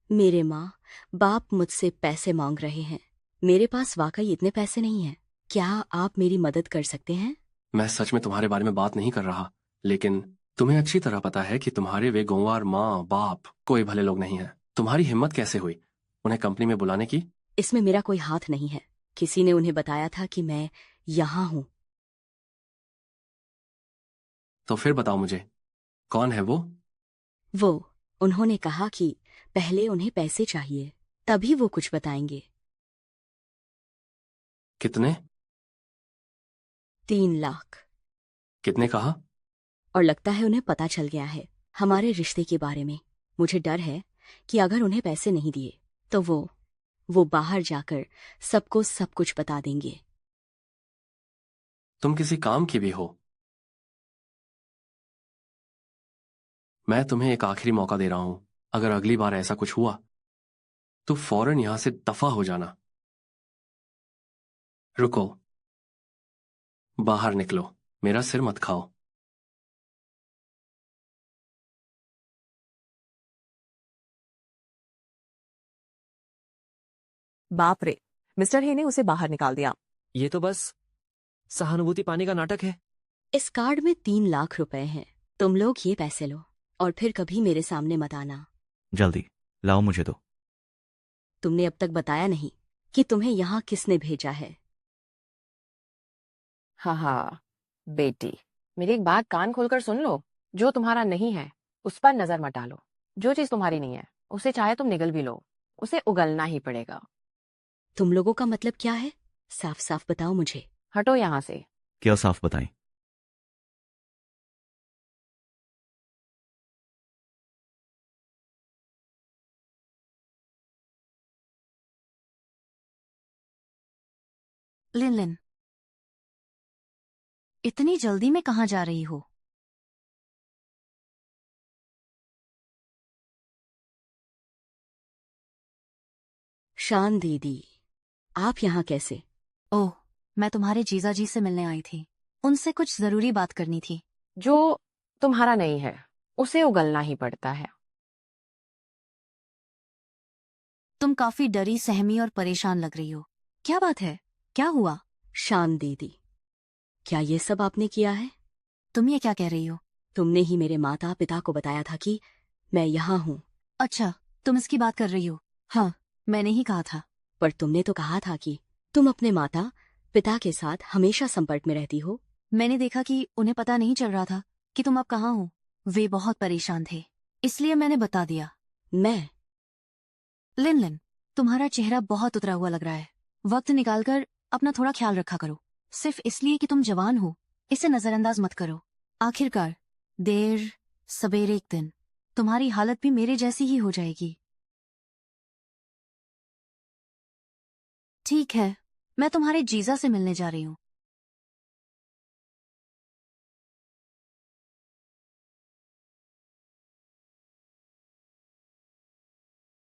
मेरे माँ बाप मुझसे पैसे मांग रहे हैं। मेरे पास वाकई इतने पैसे नहीं हैं। क्या आप मेरी मदद कर सकते हैं?
मैं सच में तुम्हारे बारे में बात नहीं कर रहा, लेकिन तुम्हें अच्छी तरह पता है कि तुम्हारे वे गंवार माँ बाप कोई भले लोग नहीं हैं। तुम्हारी हिम्मत कैसे हुई उन्हें कंपनी में बुलाने की?
इसमें मेरा कोई हाथ नहीं है। किसी ने उन्हें बताया था कि मैं यहाँ हूँ।
तो फिर बताओ मुझे, कौन है वो?
उन्होंने कहा कि पहले उन्हें पैसे चाहिए, तभी वो कुछ बताएंगे।
कितने?
3 लाख।
कितने कहा?
और लगता है उन्हें पता चल गया है हमारे रिश्ते के बारे में। मुझे डर है कि अगर उन्हें पैसे नहीं दिए तो वो बाहर जाकर सबको सब कुछ बता देंगे।
तुम किसी काम की भी हो। मैं तुम्हें एक आखिरी मौका दे रहा हूं। अगर अगली बार ऐसा कुछ हुआ तो फौरन यहां से दफा हो जाना। रुको, बाहर निकलो, मेरा सिर मत खाओ।
बाप रे, मिस्टर हे ने उसे बाहर निकाल दिया।
ये तो बस सहानुभूति पाने का नाटक है।
इस कार्ड में 3 लाख रुपए हैं। तुम लोग ये पैसे लो और फिर कभी मेरे सामने मत आना।
जल्दी लाओ मुझे दो।
तुमने अब तक बताया नहीं कि तुम्हें यहाँ किसने भेजा है।
हाँ हाँ बेटी, मेरी एक बात कान खोलकर सुन लो। जो तुम्हारा नहीं है उस पर नजर मत डालो। जो चीज तुम्हारी नहीं है उसे चाहे तुम निगल भी लो, उसे उगलना ही पड़ेगा।
तुम लोगों का मतलब क्या है? साफ साफ बताओ मुझे।
हटो यहाँ से।
क्या साफ बताएं?
लिन, इतनी जल्दी में कहाँ जा रही हो?
शान दीदी, आप यहाँ कैसे?
ओह, मैं तुम्हारे जीजा जी से मिलने आई थी। उनसे कुछ जरूरी बात करनी थी।
जो तुम्हारा नहीं है उसे उगलना ही पड़ता है।
तुम काफी डरी सहमी और परेशान लग रही हो। क्या बात है? क्या हुआ?
शान दीदी, क्या ये सब आपने किया है?
तुम ये क्या कह रही हो?
तुमने ही मेरे माता पिता को बताया था कि मैं यहाँ हूँ।
अच्छा, तुम इसकी बात कर रही हो? हाँ, मैंने ही कहा था।
पर तुमने तो कहा था कि तुम अपने माता पिता के साथ हमेशा संपर्क में रहती हो।
मैंने देखा कि उन्हें पता नहीं चल रहा था कि तुम अब कहाँ हो। वे बहुत परेशान थे, इसलिए मैंने बता दिया।
मैं
लिन, तुम्हारा चेहरा बहुत उतरा हुआ लग रहा है। वक्त निकालकर अपना थोड़ा ख्याल रखा करो। सिर्फ इसलिए कि तुम जवान हो, इसे नजरअंदाज मत करो। आखिरकार देर सवेरे एक दिन तुम्हारी हालत भी मेरे जैसी ही हो जाएगी। ठीक है, मैं तुम्हारे जीजा से मिलने जा रही हूँ।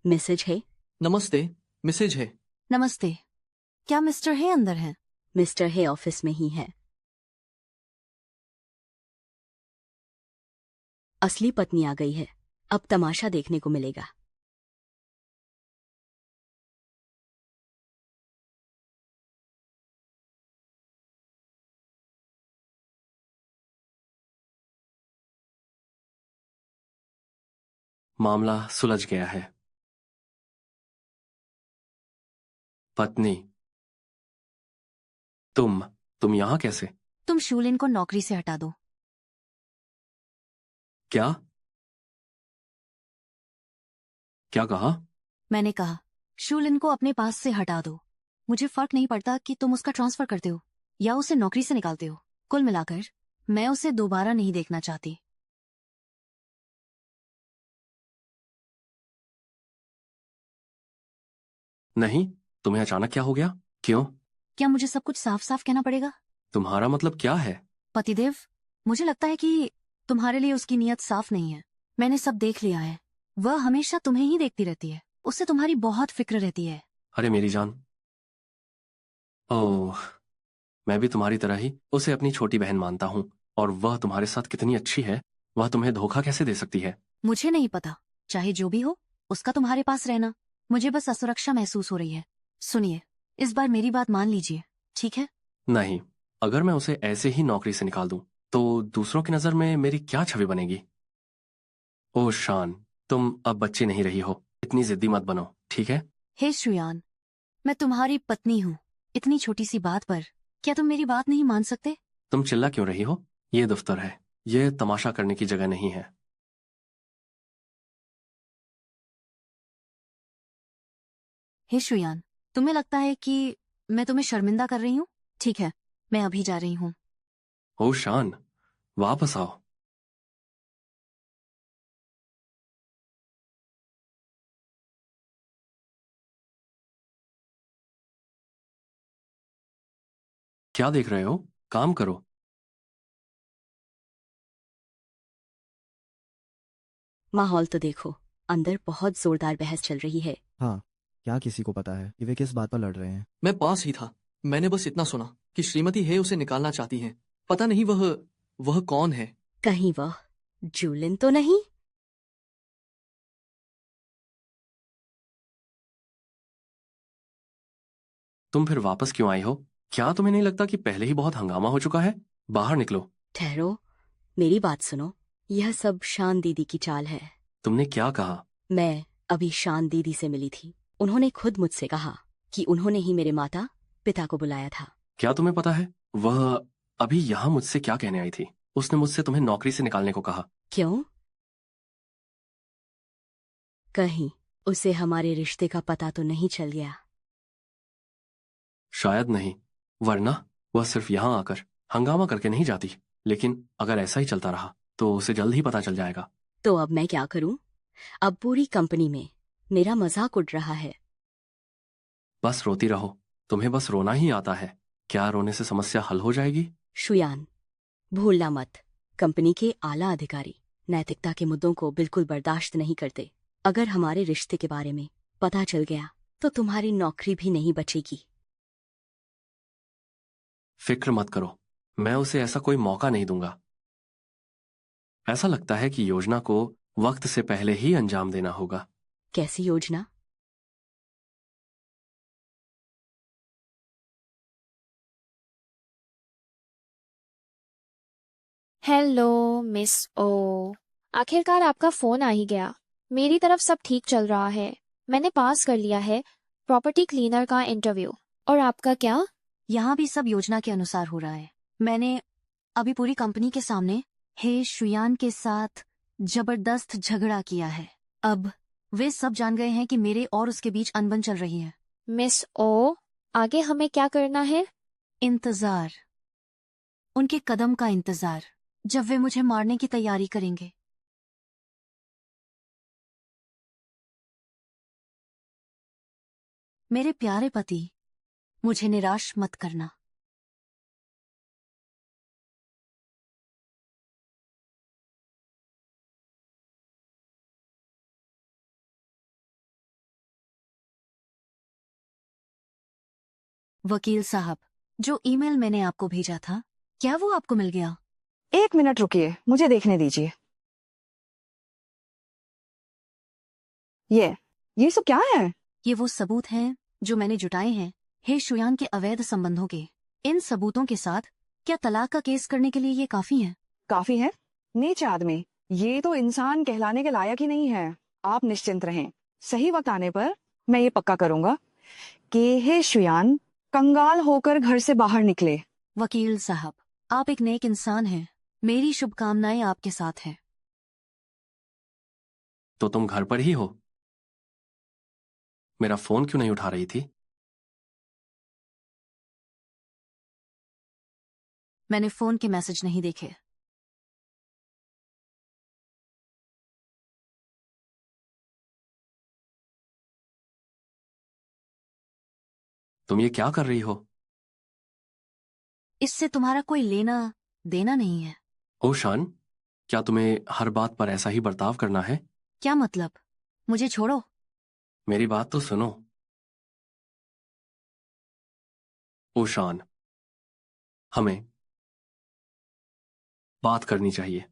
मैसेज है।
नमस्ते, मैसेज है।
नमस्ते। क्या मिस्टर हे अंदर हैं?
मिस्टर हे ऑफिस में ही है। असली पत्नी आ गई है। अब तमाशा देखने को मिलेगा।
मामला सुलझ गया है। पत्नी, तुम यहां कैसे?
तुम शूलिन को नौकरी से हटा दो।
क्या क्या कहा?
मैंने कहा शूलिन को अपने पास से हटा दो। मुझे फर्क नहीं पड़ता कि तुम उसका ट्रांसफर करते हो या उसे नौकरी से निकालते हो। कुल मिलाकर मैं उसे दोबारा नहीं देखना चाहती।
नहीं, तुम्हें अचानक क्या हो गया? क्यों?
क्या मुझे सब कुछ साफ साफ कहना पड़ेगा?
तुम्हारा मतलब क्या है?
पतिदेव, मुझे लगता है कि तुम्हारे लिए उसकी नीयत साफ नहीं है। मैंने सब देख लिया है। वह हमेशा तुम्हें ही देखती रहती है। उससे तुम्हारी बहुत फिक्र रहती है।
अरे मेरी जान, ओह, मैं भी तुम्हारी तरह ही उसे अपनी छोटी बहन मानता हूँ। और वह तुम्हारे साथ कितनी अच्छी है, वह तुम्हें धोखा कैसे दे सकती है?
मुझे नहीं पता, चाहे जो भी हो, उसका तुम्हारे पास रहना मुझे बस असुरक्षा महसूस हो रही है। सुनिए, इस बार मेरी बात मान लीजिए, ठीक है?
नहीं, अगर मैं उसे ऐसे ही नौकरी से निकाल दूं, तो दूसरों की नजर में मेरी क्या छवि बनेगी? ओह शान, तुम अब बच्ची नहीं रही हो, इतनी जिद्दी मत बनो, ठीक है?
हे श्रेयान, मैं तुम्हारी पत्नी हूँ। इतनी छोटी सी बात पर क्या तुम मेरी बात नहीं मान सकते?
तुम चिल्ला क्यों रही हो? ये दफ्तर है, ये तमाशा करने की जगह नहीं है।
हे श्रेयान, तुम्हें लगता है कि मैं तुम्हें शर्मिंदा कर रही हूँ? ठीक है, मैं अभी जा रही हूँ।
ओह शान, वापस आओ। क्या देख रहे हो? काम करो।
माहौल तो देखो, अंदर बहुत जोरदार बहस चल रही है।
हाँ, क्या किसी को पता है कि वे किस बात पर लड़ रहे हैं?
मैं पास ही था। मैंने बस इतना सुना कि श्रीमती हे उसे निकालना चाहती हैं। पता नहीं वह कौन है।
कहीं वह जूलिन तो नहीं?
तुम फिर वापस क्यों आई हो? क्या तुम्हें नहीं लगता कि पहले ही बहुत हंगामा हो चुका है? बाहर निकलो।
ठहरो, मेरी बात सुनो। यह सब शान दीदी की चाल है।
तुमने क्या कहा?
मैं अभी शान दीदी से मिली थी। उन्होंने खुद मुझसे कहा कि उन्होंने ही मेरे माता पिता को बुलाया था।
क्या तुम्हें पता है वह अभी यहाँ मुझसे क्या कहने आई थी? उसने मुझसे तुम्हें नौकरी से निकालने को कहा।
क्यों? कहीं उसे हमारे रिश्ते का पता तो नहीं चल गया?
शायद नहीं, वरना वह सिर्फ यहाँ आकर हंगामा करके नहीं जाती। लेकिन अगर ऐसा ही चलता रहा तो उसे जल्द ही पता चल जाएगा।
तो अब मैं क्या करूं? अब पूरी कंपनी में मेरा मजाक उड़ रहा है।
बस रोती रहो, तुम्हें बस रोना ही आता है। क्या रोने से समस्या हल हो जाएगी?
शुयान, भूलना मत, कंपनी के आला अधिकारी नैतिकता के मुद्दों को बिल्कुल बर्दाश्त नहीं करते। अगर हमारे रिश्ते के बारे में पता चल गया तो तुम्हारी नौकरी भी नहीं बचेगी।
फिक्र मत करो, मैं उसे ऐसा कोई मौका नहीं दूंगा। ऐसा लगता है कि योजना को वक्त से पहले ही अंजाम देना होगा।
कैसी योजना?
हेलो मिस ओ, आखिरकार आपका फोन आ ही गया। मेरी तरफ सब ठीक चल रहा है। मैंने पास कर लिया है प्रॉपर्टी क्लीनर का इंटरव्यू। और आपका क्या?
यहाँ भी सब योजना के अनुसार हो रहा है। मैंने अभी पूरी कंपनी के सामने हे श्रेयान के साथ जबरदस्त झगड़ा किया है। अब वे सब जान गए हैं कि मेरे और उसके बीच अनबन चल रही है।
मिस ओ, आगे हमें क्या करना है?
इंतजार, उनके कदम का इंतजार, जब वे मुझे मारने की तैयारी करेंगे। मेरे प्यारे पति, मुझे निराश मत करना। वकील साहब, जो ईमेल मैंने आपको भेजा था, क्या वो आपको मिल गया?
1 मिनट रुकिए, मुझे देखने दीजिए। ये सब क्या है?
ये वो सबूत हैं जो मैंने जुटाए हैं हे श्रेयान के अवैध संबंधों के। इन सबूतों के साथ क्या तलाक का केस करने के लिए ये काफी है?
काफी है? नीच आदमी, ये तो इंसान कहलाने के लायक ही नहीं है। आप निश्चिंत रहें, सही वक्त आने पर मैं ये पक्का करूंगा कि हे श्रेयान कंगाल होकर घर से बाहर निकले।
वकील साहब, आप एक नेक इंसान हैं। मेरी शुभकामनाएं आपके साथ हैं।
तो तुम घर पर ही हो? मेरा फोन क्यों नहीं उठा रही थी?
मैंने फोन के मैसेज नहीं देखे।
तुम ये क्या कर रही हो?
इससे तुम्हारा कोई लेना देना नहीं है।
ओ शान, क्या तुम्हें हर बात पर ऐसा ही बर्ताव करना है?
क्या मतलब? मुझे छोड़ो।
मेरी बात तो सुनो। ओ शान, हमें बात करनी चाहिए।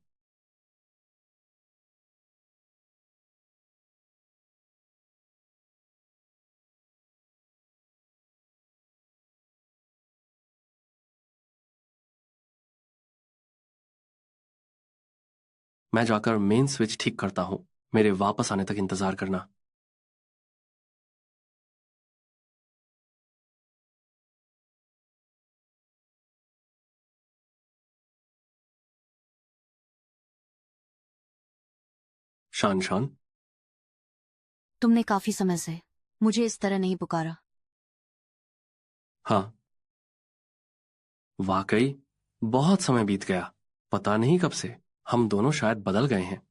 मैं जाकर मेन स्विच ठीक करता हूं। मेरे वापस आने तक इंतजार करना। शान शान,
तुमने काफी समय से मुझे इस तरह नहीं पुकारा।
हाँ, वाकई बहुत समय बीत गया। पता नहीं कब से हम दोनों शायद बदल गए हैं।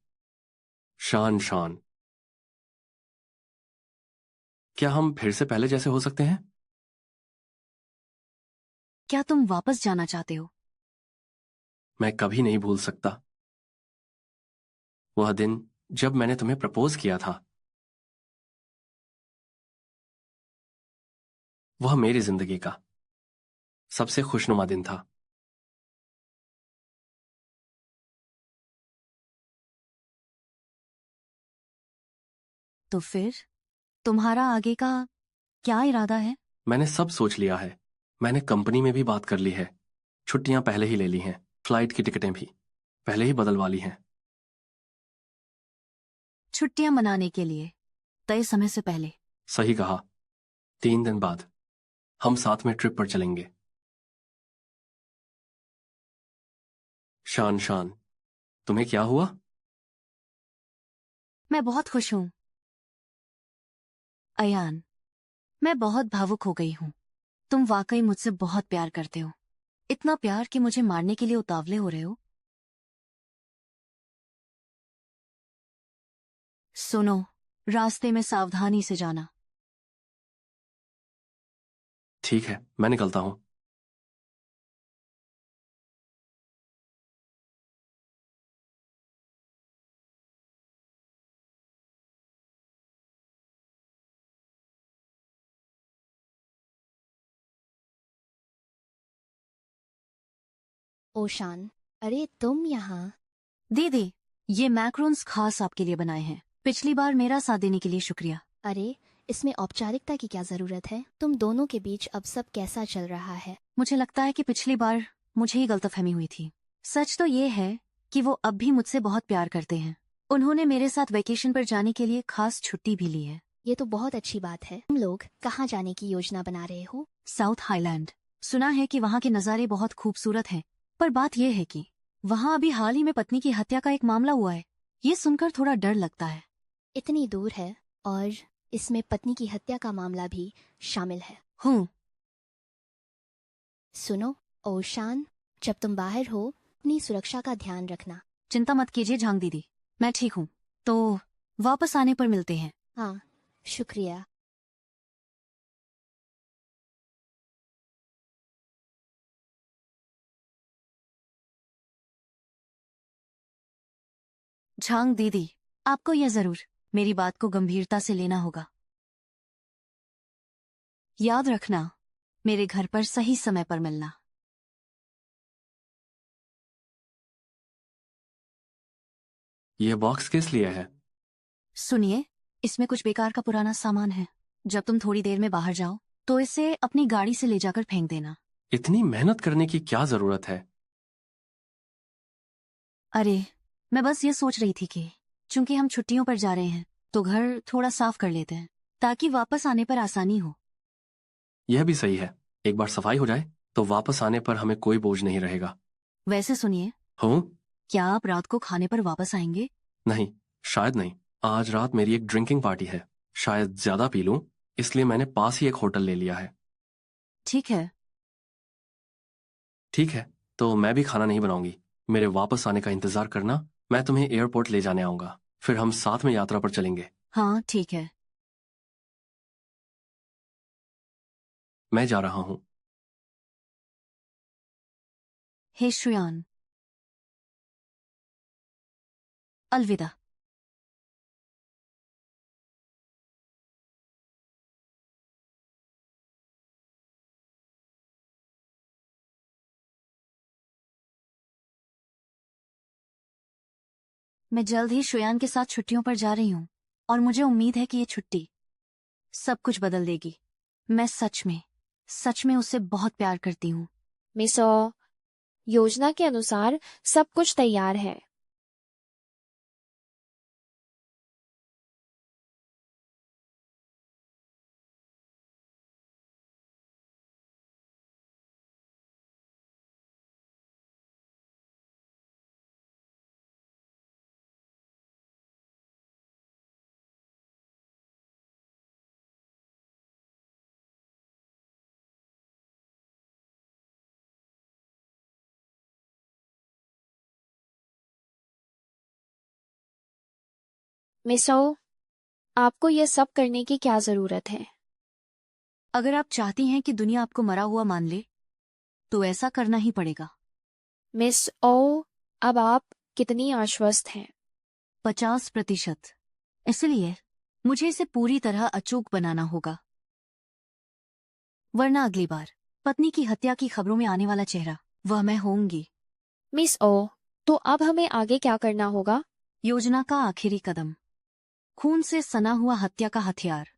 शान शान, क्या हम फिर से पहले जैसे हो सकते हैं?
क्या तुम वापस जाना चाहते हो?
मैं कभी नहीं भूल सकता वह दिन जब मैंने तुम्हें प्रपोज किया था। वह मेरी जिंदगी का सबसे खुशनुमा दिन था।
तो फिर तुम्हारा आगे का क्या इरादा है?
मैंने सब सोच लिया है। मैंने कंपनी में भी बात कर ली है। छुट्टियां पहले ही ले ली हैं। फ्लाइट की टिकटें भी पहले ही बदलवा ली हैं।
छुट्टियां मनाने के लिए तय समय से पहले?
सही कहा। 3 दिन बाद हम साथ में ट्रिप पर चलेंगे। शान शान, तुम्हें क्या हुआ?
मैं बहुत खुश हूं अयान। मैं बहुत भावुक हो गई हूं। तुम वाकई मुझसे बहुत प्यार करते हो। इतना प्यार कि मुझे मारने के लिए उतावले हो रहे हो। सुनो, रास्ते में सावधानी से जाना।
ठीक है, मैं निकलता हूं।
ओशान, अरे तुम यहाँ।
दीदी, ये मैक्रोन्स खास आपके लिए बनाए हैं। पिछली बार मेरा साथ देने के लिए शुक्रिया।
अरे, इसमें औपचारिकता की क्या जरूरत है? तुम दोनों के बीच अब सब कैसा चल रहा है?
मुझे लगता है कि पिछली बार मुझे ही गलतफहमी हुई थी। सच तो ये है कि वो अब भी मुझसे बहुत प्यार करते हैं। उन्होंने मेरे साथ वेकेशन पर जाने के लिए खास छुट्टी भी ली है।
ये तो बहुत अच्छी बात है। तुम लोग कहाँ जाने की योजना बना रहे हो?
South highland. सुना है कि वहाँ के नज़ारे बहुत खूबसूरत हैं, पर बात यह है कि वहाँ अभी हाल ही में पत्नी की हत्या का एक मामला हुआ है। ये सुनकर थोड़ा डर लगता है।
इतनी दूर है और इसमें पत्नी की हत्या का मामला भी शामिल है।
हूँ।
सुनो ओशान, जब तुम बाहर हो अपनी सुरक्षा का ध्यान रखना।
चिंता मत कीजिए झांग दीदी, मैं ठीक हूँ। तो वापस आने पर मिलते हैं।
हाँ, शुक्रिया।
झांग दीदी, आपको यह जरूर मेरी बात को गंभीरता से लेना होगा। याद रखना, मेरे घर पर सही समय पर मिलना।
यह बॉक्स किस लिए है?
सुनिए, इसमें कुछ बेकार का पुराना सामान है। जब तुम थोड़ी देर में बाहर जाओ तो इसे अपनी गाड़ी से ले जाकर फेंक देना।
इतनी मेहनत करने की क्या जरूरत है?
अरे, मैं बस ये सोच रही थी कि चूंकि हम छुट्टियों पर जा रहे हैं तो घर थोड़ा साफ कर लेते हैं ताकि वापस आने पर आसानी हो।
यह भी सही है। एक बार सफाई हो जाए तो वापस आने पर हमें कोई बोझ नहीं रहेगा।
वैसे सुनिए,
हूँ?
क्या आप रात को खाने पर वापस आएंगे?
नहीं, शायद नहीं। आज रात मेरी एक ड्रिंकिंग पार्टी है। शायद ज्यादा पी लूं, इसलिए मैंने पास ही एक होटल ले लिया है।
ठीक है।
ठीक है, तो मैं भी खाना नहीं बनाऊंगी। मेरे वापस आने का इंतजार करना। मैं तुम्हें एयरपोर्ट ले जाने आऊंगा, फिर हम साथ में यात्रा पर चलेंगे।
हाँ, ठीक है।
मैं जा रहा हूँ।
हे श्रेयान, अलविदा। मैं जल्द ही श्रेयान के साथ छुट्टियों पर जा रही हूँ और मुझे उम्मीद है कि ये छुट्टी सब कुछ बदल देगी। मैं सच में उससे बहुत प्यार करती हूँ।
मिस ओ, योजना के अनुसार सब कुछ तैयार है। मिस ओ, आपको ये सब करने की क्या जरूरत है?
अगर आप चाहती हैं कि दुनिया आपको मरा हुआ मान ले, तो ऐसा करना ही पड़ेगा।
मिस ओ, अब आप कितनी आश्वस्त हैं?
50%। इसलिए मुझे इसे पूरी तरह अचूक बनाना होगा, वरना अगली बार पत्नी की हत्या की खबरों में आने वाला चेहरा वह मैं होंगी।
मिस ओ, तो अब हमें आगे क्या करना होगा?
योजना का आखिरी कदम, खून से सना हुआ हत्या का हथियार।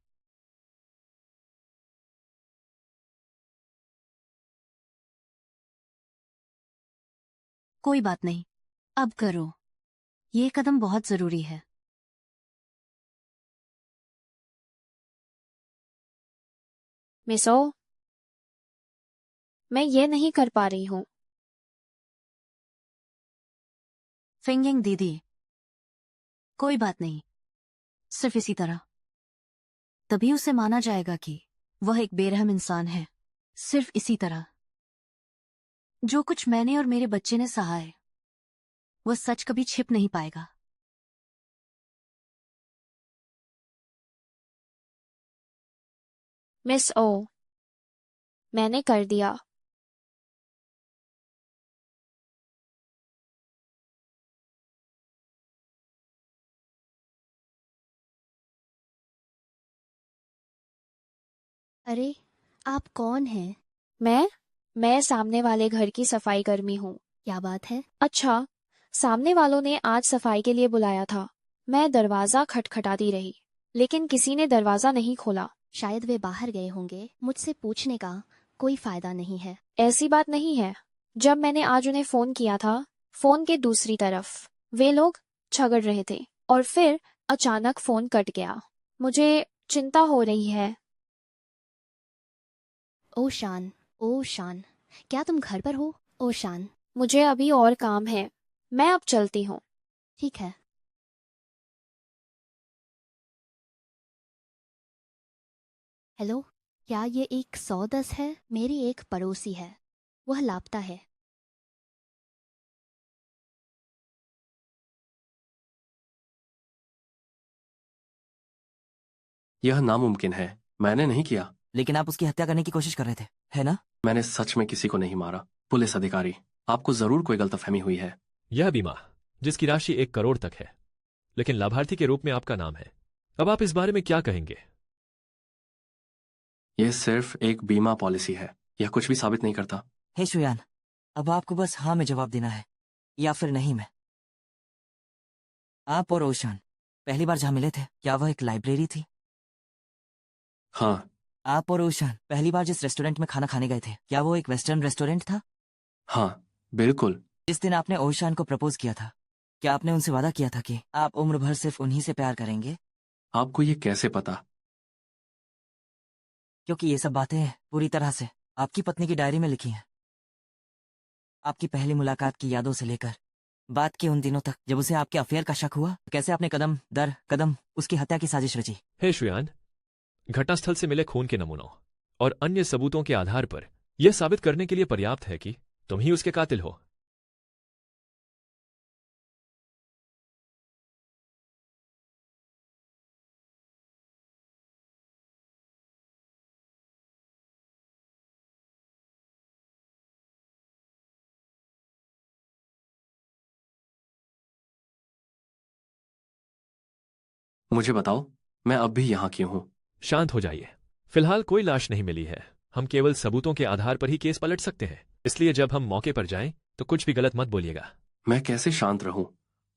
कोई बात नहीं, अब करो। ये कदम बहुत जरूरी है।
मिस ओ, मैं ये नहीं कर पा रही हूँ।
फिंगिंग दीदी, कोई बात नहीं, सिर्फ इसी तरह। तभी उसे माना जाएगा कि वह एक बेरहम इंसान है। सिर्फ इसी तरह। जो कुछ मैंने और मेरे बच्चे ने सहा है, वह सच कभी छिप नहीं पाएगा।
मिस ओ, मैंने कर दिया।
अरे, आप कौन हैं?
मैं सामने वाले घर की सफाई कर्मी हूँ।
क्या बात है?
अच्छा, सामने वालों ने आज सफाई के लिए बुलाया था। मैं दरवाजा खटखटाती रही, लेकिन किसी ने दरवाजा नहीं खोला।
शायद वे बाहर गए होंगे। मुझसे पूछने का कोई फायदा नहीं है।
ऐसी बात नहीं है। जब मैंने आज उन्हें फोन किया था, फोन के दूसरी तरफ वे लोग झगड़ रहे थे और फिर अचानक फोन कट गया। मुझे चिंता हो रही है।
ओशान, ओशान, क्या तुम घर पर हो? ओशान,
मुझे अभी और काम है, मैं अब चलती हूँ।
ठीक है। हेलो, क्या ये 110 है? मेरी एक पड़ोसी है, वह लापता है।
यह नामुमकिन है, मैंने नहीं किया।
लेकिन आप उसकी हत्या करने की कोशिश कर रहे थे, है ना?
मैंने सच में किसी को नहीं मारा। पुलिस अधिकारी, आपको जरूर कोई गलतफहमी हुई है।
यह बीमा जिसकी राशि 1 करोड़ तक है, लेकिन लाभार्थी के रूप में आपका नाम है। अब आप इस बारे में क्या कहेंगे?
यह सिर्फ एक बीमा पॉलिसी है, यह कुछ भी साबित नहीं करता।
हे शुयान, अब आपको बस हाँ में जवाब देना है या फिर नहीं में। आप और ओशान पहली बार जहां मिले थे, क्या वह एक लाइब्रेरी थी?
हाँ।
आप और ओशान पहली बार जिस रेस्टोरेंट में खाना खाने गए थे, क्या वो एक वेस्टर्न रेस्टोरेंट था?
हाँ, बिल्कुल।
जिस दिन आपने ओशान को प्रपोज किया था, क्या आपने उनसे वादा किया था कि आप उम्र भर सिर्फ उन्हीं से प्यार करेंगे?
आपको ये कैसे पता?
क्योंकि ये सब बातें पूरी तरह से आपकी पत्नी की डायरी में लिखी हैं। आपकी पहली मुलाकात की यादों से लेकर बात के उन दिनों तक जब उसे आपके अफेयर का शक हुआ, कैसे आपने कदम दर कदम उसकी हत्या की साजिश रची।
हे शुयान, घटनास्थल से मिले खून के नमूनों और अन्य सबूतों के आधार पर यह साबित करने के लिए पर्याप्त है कि तुम ही उसके कातिल हो।
मुझे बताओ, मैं अब भी यहाँ क्यों हूँ?
शांत हो जाइए। फिलहाल कोई लाश नहीं मिली है। हम केवल सबूतों के आधार पर ही केस पलट सकते हैं, इसलिए जब हम मौके पर जाएं तो कुछ भी गलत मत बोलिएगा।
मैं कैसे शांत रहूं?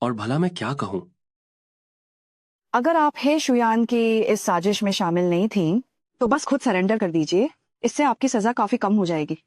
और भला मैं क्या कहूं?
अगर आप हे शुयान की इस साजिश में शामिल नहीं थी तो बस खुद सरेंडर कर दीजिए, इससे आपकी सजा काफी कम हो जाएगी।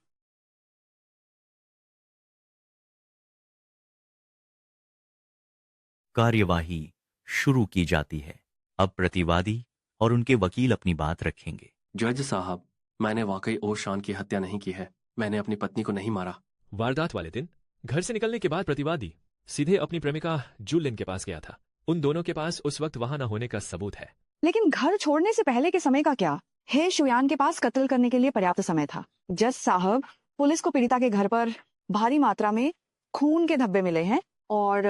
कार्यवाही शुरू की जाती है। अब प्रतिवादी और उनके वकील अपनी बात रखेंगे।
जज साहब, मैंने वाकई ओशान की हत्या नहीं की है। मैंने अपनी पत्नी को नहीं मारा।
वारदात वाले दिन घर से निकलने के बाद प्रतिवादी सीधे अपनी प्रेमिका जूलिन के पास गया था। उन दोनों के पास उस वक्त वहां न होने का सबूत है।
लेकिन घर छोड़ने से पहले के समय का क्या? हे शुयान के पास कत्ल करने के लिए पर्याप्त समय था। जज साहब, पुलिस को पीड़िता के घर पर भारी मात्रा में खून के धब्बे मिले हैं और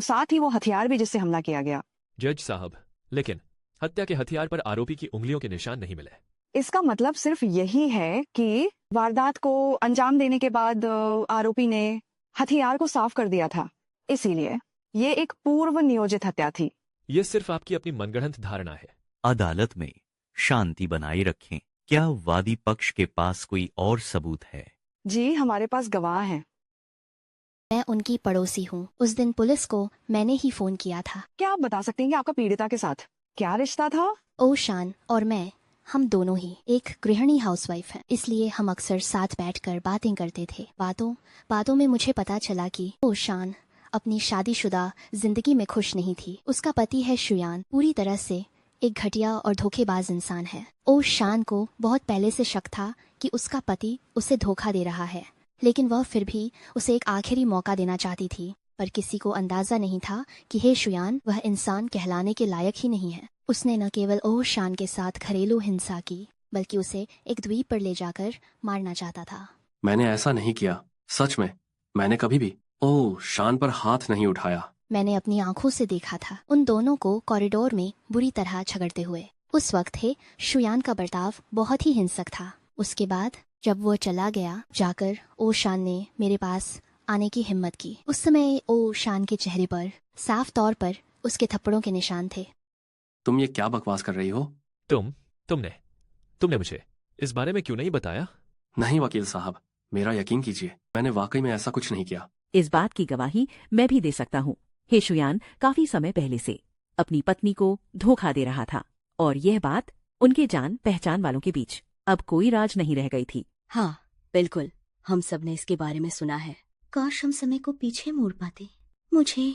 साथ ही वो हथियार भी जिससे हमला किया गया।
जज साहब, लेकिन हत्या के हथियार पर आरोपी की उंगलियों के निशान नहीं मिले।
इसका मतलब सिर्फ यही है कि वारदात को अंजाम देने के बाद आरोपी ने हथियार को साफ कर दिया था, इसीलिए ये एक पूर्व नियोजित हत्या थी।
ये सिर्फ आपकी अपनी मनगढ़ंत धारणा है।
अदालत में शांति बनाए रखें। क्या वादी पक्ष के पास कोई और सबूत है?
जी, हमारे पास गवाह हैं।
मैं उनकी पड़ोसी हूँ। उस दिन पुलिस को मैंने ही फोन किया था।
क्या आप बता सकते हैं कि आपका पीड़िता के साथ क्या रिश्ता था?
ओशान और मैं, हम दोनों ही एक गृहिणी हाउसवाइफ हैं, इसलिए हम अक्सर साथ बैठकर बातें करते थे। बातों में मुझे पता चला कि ओशान अपनी शादीशुदा जिंदगी में खुश नहीं थी। उसका पति है शुयान, पूरी तरह से एक घटिया और धोखेबाज इंसान है। ओशान को बहुत पहले से शक था कि उसका पति उसे धोखा दे रहा है, लेकिन वह फिर भी उसे एक आखिरी मौका देना चाहती थी। पर किसी को अंदाजा नहीं था कि हे शुयान वह इंसान कहलाने के लायक ही नहीं है। उसने न केवल ओशान के साथ घरेलू हिंसा की, बल्कि उसे एक द्वीप पर ले जाकर मारना चाहता था।
मैंने ऐसा नहीं किया। सच में मैंने कभी भी ओशान पर हाथ नहीं उठाया।
मैंने अपनी आंखों से देखा था उन दोनों को कॉरिडोर में बुरी तरह झगड़ते हुए। उस वक्त हे शुयान का बर्ताव बहुत ही हिंसक था। उसके बाद जब वो चला गया, जाकर ओशान ने मेरे पास आने की हिम्मत की। उस समय ओशान के चेहरे पर साफ तौर पर उसके थप्पड़ों के निशान थे।
तुम ये क्या बकवास कर रही हो?
तुमने मुझे इस बारे में क्यों नहीं बताया?
नहीं वकील साहब, मेरा यकीन कीजिए, मैंने वाकई में ऐसा कुछ नहीं किया।
इस बात की गवाही मैं भी दे सकता हूँ। हे शुयान काफी समय पहले से अपनी पत्नी को धोखा दे रहा था, और यह बात उनके जान पहचान वालों के बीच अब कोई राज नहीं रह गई थी।
हाँ बिल्कुल, हम सब ने इसके बारे में सुना है। काश हम समय को पीछे मोड़ पाते। मुझे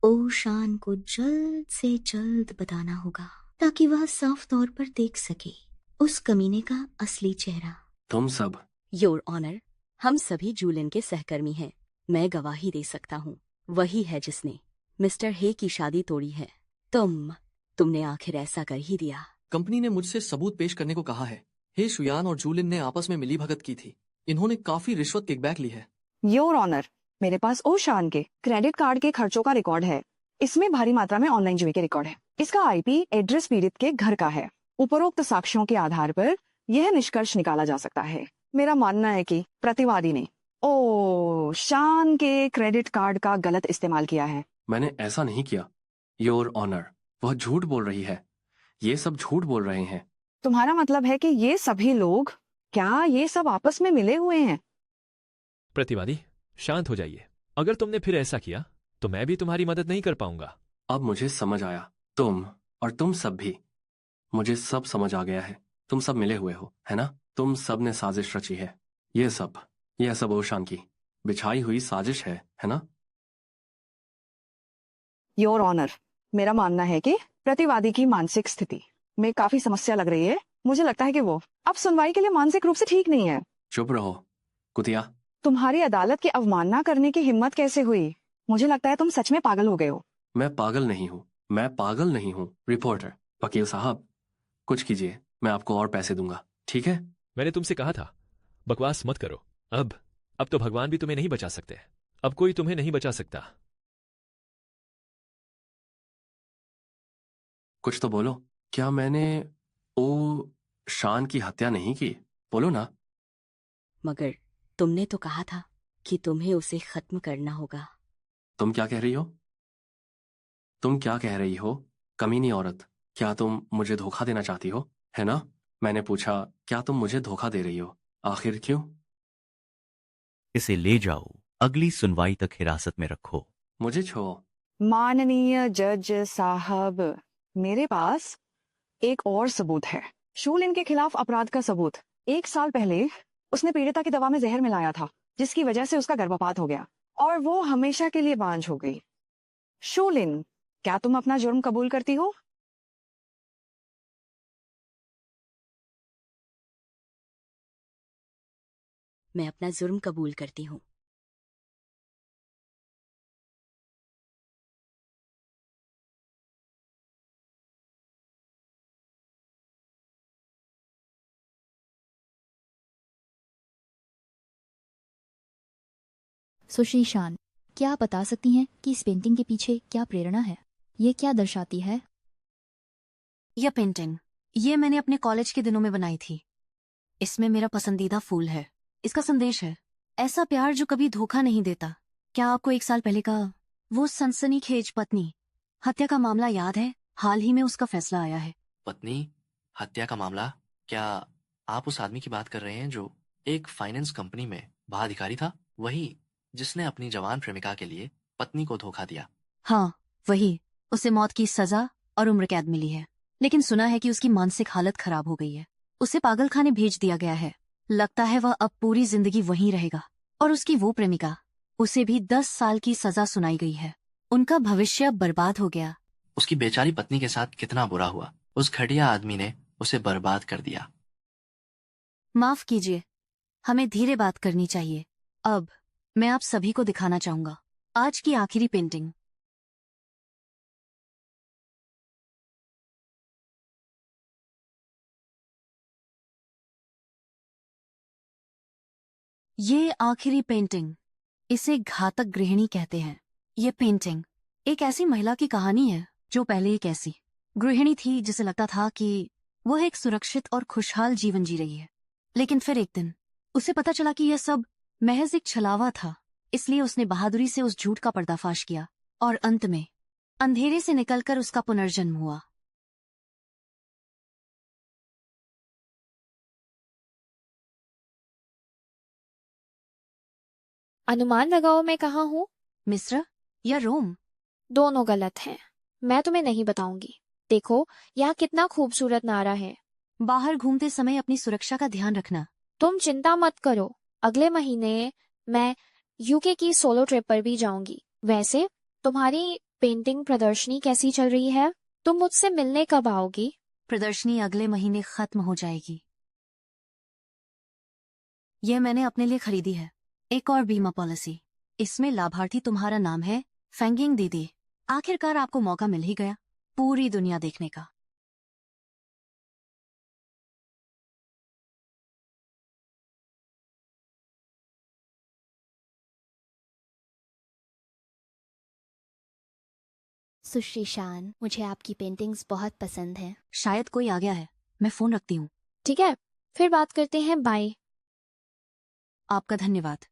ओशान को जल्द से जल्द बताना होगा ताकि वह साफ तौर पर देख सके उस कमीने का असली चेहरा।
तुम सब?
योर ऑनर, हम सभी जूलिन के सहकर्मी हैं। मैं गवाही दे सकता हूँ, वही है जिसने मिस्टर हे की शादी तोड़ी है। तुमने आखिर ऐसा कर ही दिया।
कंपनी ने मुझसे सबूत पेश करने को कहा है। हे शुयान और जूलिन ने आपस में मिली भगत की थी। इन्होंने काफी रिश्वत किकबैक ली है।
योर ऑनर, मेरे पास ओशान के क्रेडिट कार्ड के खर्चों का रिकॉर्ड है। इसमें भारी मात्रा में ऑनलाइन जुए के रिकॉर्ड है। इसका आईपी एड्रेस पीड़ित के घर का है। उपरोक्त साक्ष्यों के आधार पर यह निष्कर्ष निकाला जा सकता है। मेरा मानना है कि प्रतिवादी ने ओशान के क्रेडिट कार्ड का गलत इस्तेमाल किया है।
मैंने ऐसा नहीं किया योर ऑनर। वह झूठ बोल रही है। ये सब झूठ बोल रहे हैं।
तुम्हारा मतलब है कि ये सभी लोग, क्या ये सब आपस में मिले हुए हैं?
प्रतिवादी, शांत हो जाइए। अगर तुमने फिर ऐसा किया तो मैं भी तुम्हारी मदद नहीं कर पाऊंगा।
अब मुझे समझ आया। तुम सब भी। मुझे सब समझ आ गया है। तुम सब मिले हुए हो, है ना? तुम सब ने साजिश रची है। यह सब ओशान की बिछाई हुई साजिश है ना?
योर ऑनर, मेरा मानना है कि प्रतिवादी की मानसिक स्थिति में काफी समस्या लग रही है। मुझे लगता है कि वो अब सुनवाई के लिए मानसिक रूप से ठीक नहीं है।
चुप रहो कुतिया।
तुम्हारी अदालत की अवमानना करने की हिम्मत कैसे हुई? मुझे लगता है तुम सच में पागल हो गए हो।
मैं पागल नहीं हूँ। रिपोर्टर, वकील साहब, कुछ कीजिए। मैं आपको और पैसे दूंगा, ठीक है?
मैंने तुमसे कहा था बकवास मत करो। अब तो भगवान भी तुम्हें नहीं बचा सकते। अब कोई तुम्हें नहीं बचा सकता।
कुछ तो बोलो। क्या मैंने शान की हत्या नहीं की? बोलो ना।
मगर तुमने तो कहा था कि तुम्हें उसे खत्म करना होगा।
तुम क्या कह रही हो? कमीनी औरत, क्या तुम मुझे धोखा देना चाहती हो, है ना? मैंने पूछा, क्या तुम मुझे धोखा दे रही हो? आखिर क्यों?
इसे ले जाओ, अगली सुनवाई तक हिरासत में रखो।
मुझे छोड़ो।
माननीय जज साहब, मेरे पास एक और सबूत है। शूलिन के खिलाफ अपराध का सबूत। 1 साल पहले उसने पीड़िता की दवा में जहर मिलाया था, जिसकी वजह से उसका गर्भपात हो गया और वो हमेशा के लिए बांझ हो गई। शूलिन, क्या तुम अपना जुर्म कबूल करती हो?
मैं अपना जुर्म कबूल करती हूँ।
सुश्री शान, क्या आप बता सकती हैं कि इस पेंटिंग के पीछे क्या प्रेरणा है? ये क्या दर्शाती है?
यह पेंटिंग ये मैंने अपने कॉलेज के दिनों में बनाई थी। इसमें मेरा पसंदीदा फूल है। इसका संदेश है, ऐसा प्यार जो कभी धोखा नहीं देता। क्या आपको 1 साल पहले का वो सनसनीखेज पत्नी हत्या का मामला याद है? हाल ही में उसका फैसला आया है।
पत्नी हत्या का मामला? क्या आप उस आदमी की बात कर रहे हैं जो एक फाइनेंस कंपनी में बाधिकारी था? वही जिसने अपनी जवान प्रेमिका के लिए पत्नी को धोखा दिया?
हाँ, वही। उसे मौत की सजा और उम्र कैद मिली है, लेकिन सुना है कि उसकी मानसिक हालत खराब हो गई है। उसे पागलखाने भेज दिया गया है। लगता है वह अब पूरी जिंदगी वहीं रहेगा। और उसकी वो प्रेमिका, उसे भी 10 साल की सजा सुनाई गई है। उनका भविष्य बर्बाद हो गया।
उसकी बेचारी पत्नी के साथ कितना बुरा हुआ। उस घटिया आदमी ने उसे बर्बाद कर दिया।
माफ कीजिए, हमें धीरे बात करनी चाहिए। अब मैं आप सभी को दिखाना चाहूंगा आज की आखिरी पेंटिंग। ये आखिरी पेंटिंग, इसे घातक गृहिणी कहते हैं। ये पेंटिंग एक ऐसी महिला की कहानी है जो पहले एक ऐसी गृहिणी थी जिसे लगता था कि वह एक सुरक्षित और खुशहाल जीवन जी रही है। लेकिन फिर एक दिन उसे पता चला कि यह सब महज एक छलावा था। इसलिए उसने बहादुरी से उस झूठ का पर्दाफाश किया और अंत में अंधेरे से निकलकर उसका पुनर्जन्म हुआ।
अनुमान लगाओ मैं कहाँ हूँ?
मिस्र या रोम?
दोनों गलत हैं। मैं तुम्हें नहीं बताऊंगी। देखो, यहाँ कितना खूबसूरत नारा है।
बाहर घूमते समय अपनी सुरक्षा का ध्यान रखना।
तुम चिंता मत करो, अगले महीने मैं यूके की सोलो ट्रिप पर भी जाऊंगी। वैसे तुम्हारी पेंटिंग प्रदर्शनी कैसी चल रही है? तुम मुझसे मिलने कब आओगी?
प्रदर्शनी अगले महीने खत्म हो जाएगी। यह मैंने अपने लिए खरीदी है, एक और बीमा पॉलिसी। इसमें लाभार्थी तुम्हारा नाम है फेंगिंग दीदी। आखिरकार आपको मौका मिल ही गया पूरी दुनिया देखने का।
सुश्री शान, मुझे आपकी पेंटिंग्स बहुत पसंद हैं।
शायद कोई आ गया है, मैं फोन रखती हूँ।
ठीक है, फिर बात करते हैं। बाय।
आपका धन्यवाद।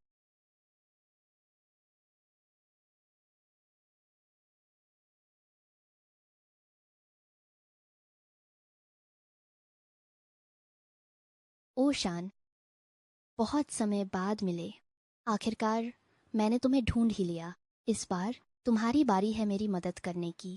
ओ शान, बहुत समय बाद मिले। आखिरकार मैंने तुम्हें ढूंढ ही लिया। इस बार तुम्हारी बारी है मेरी मदद करने की।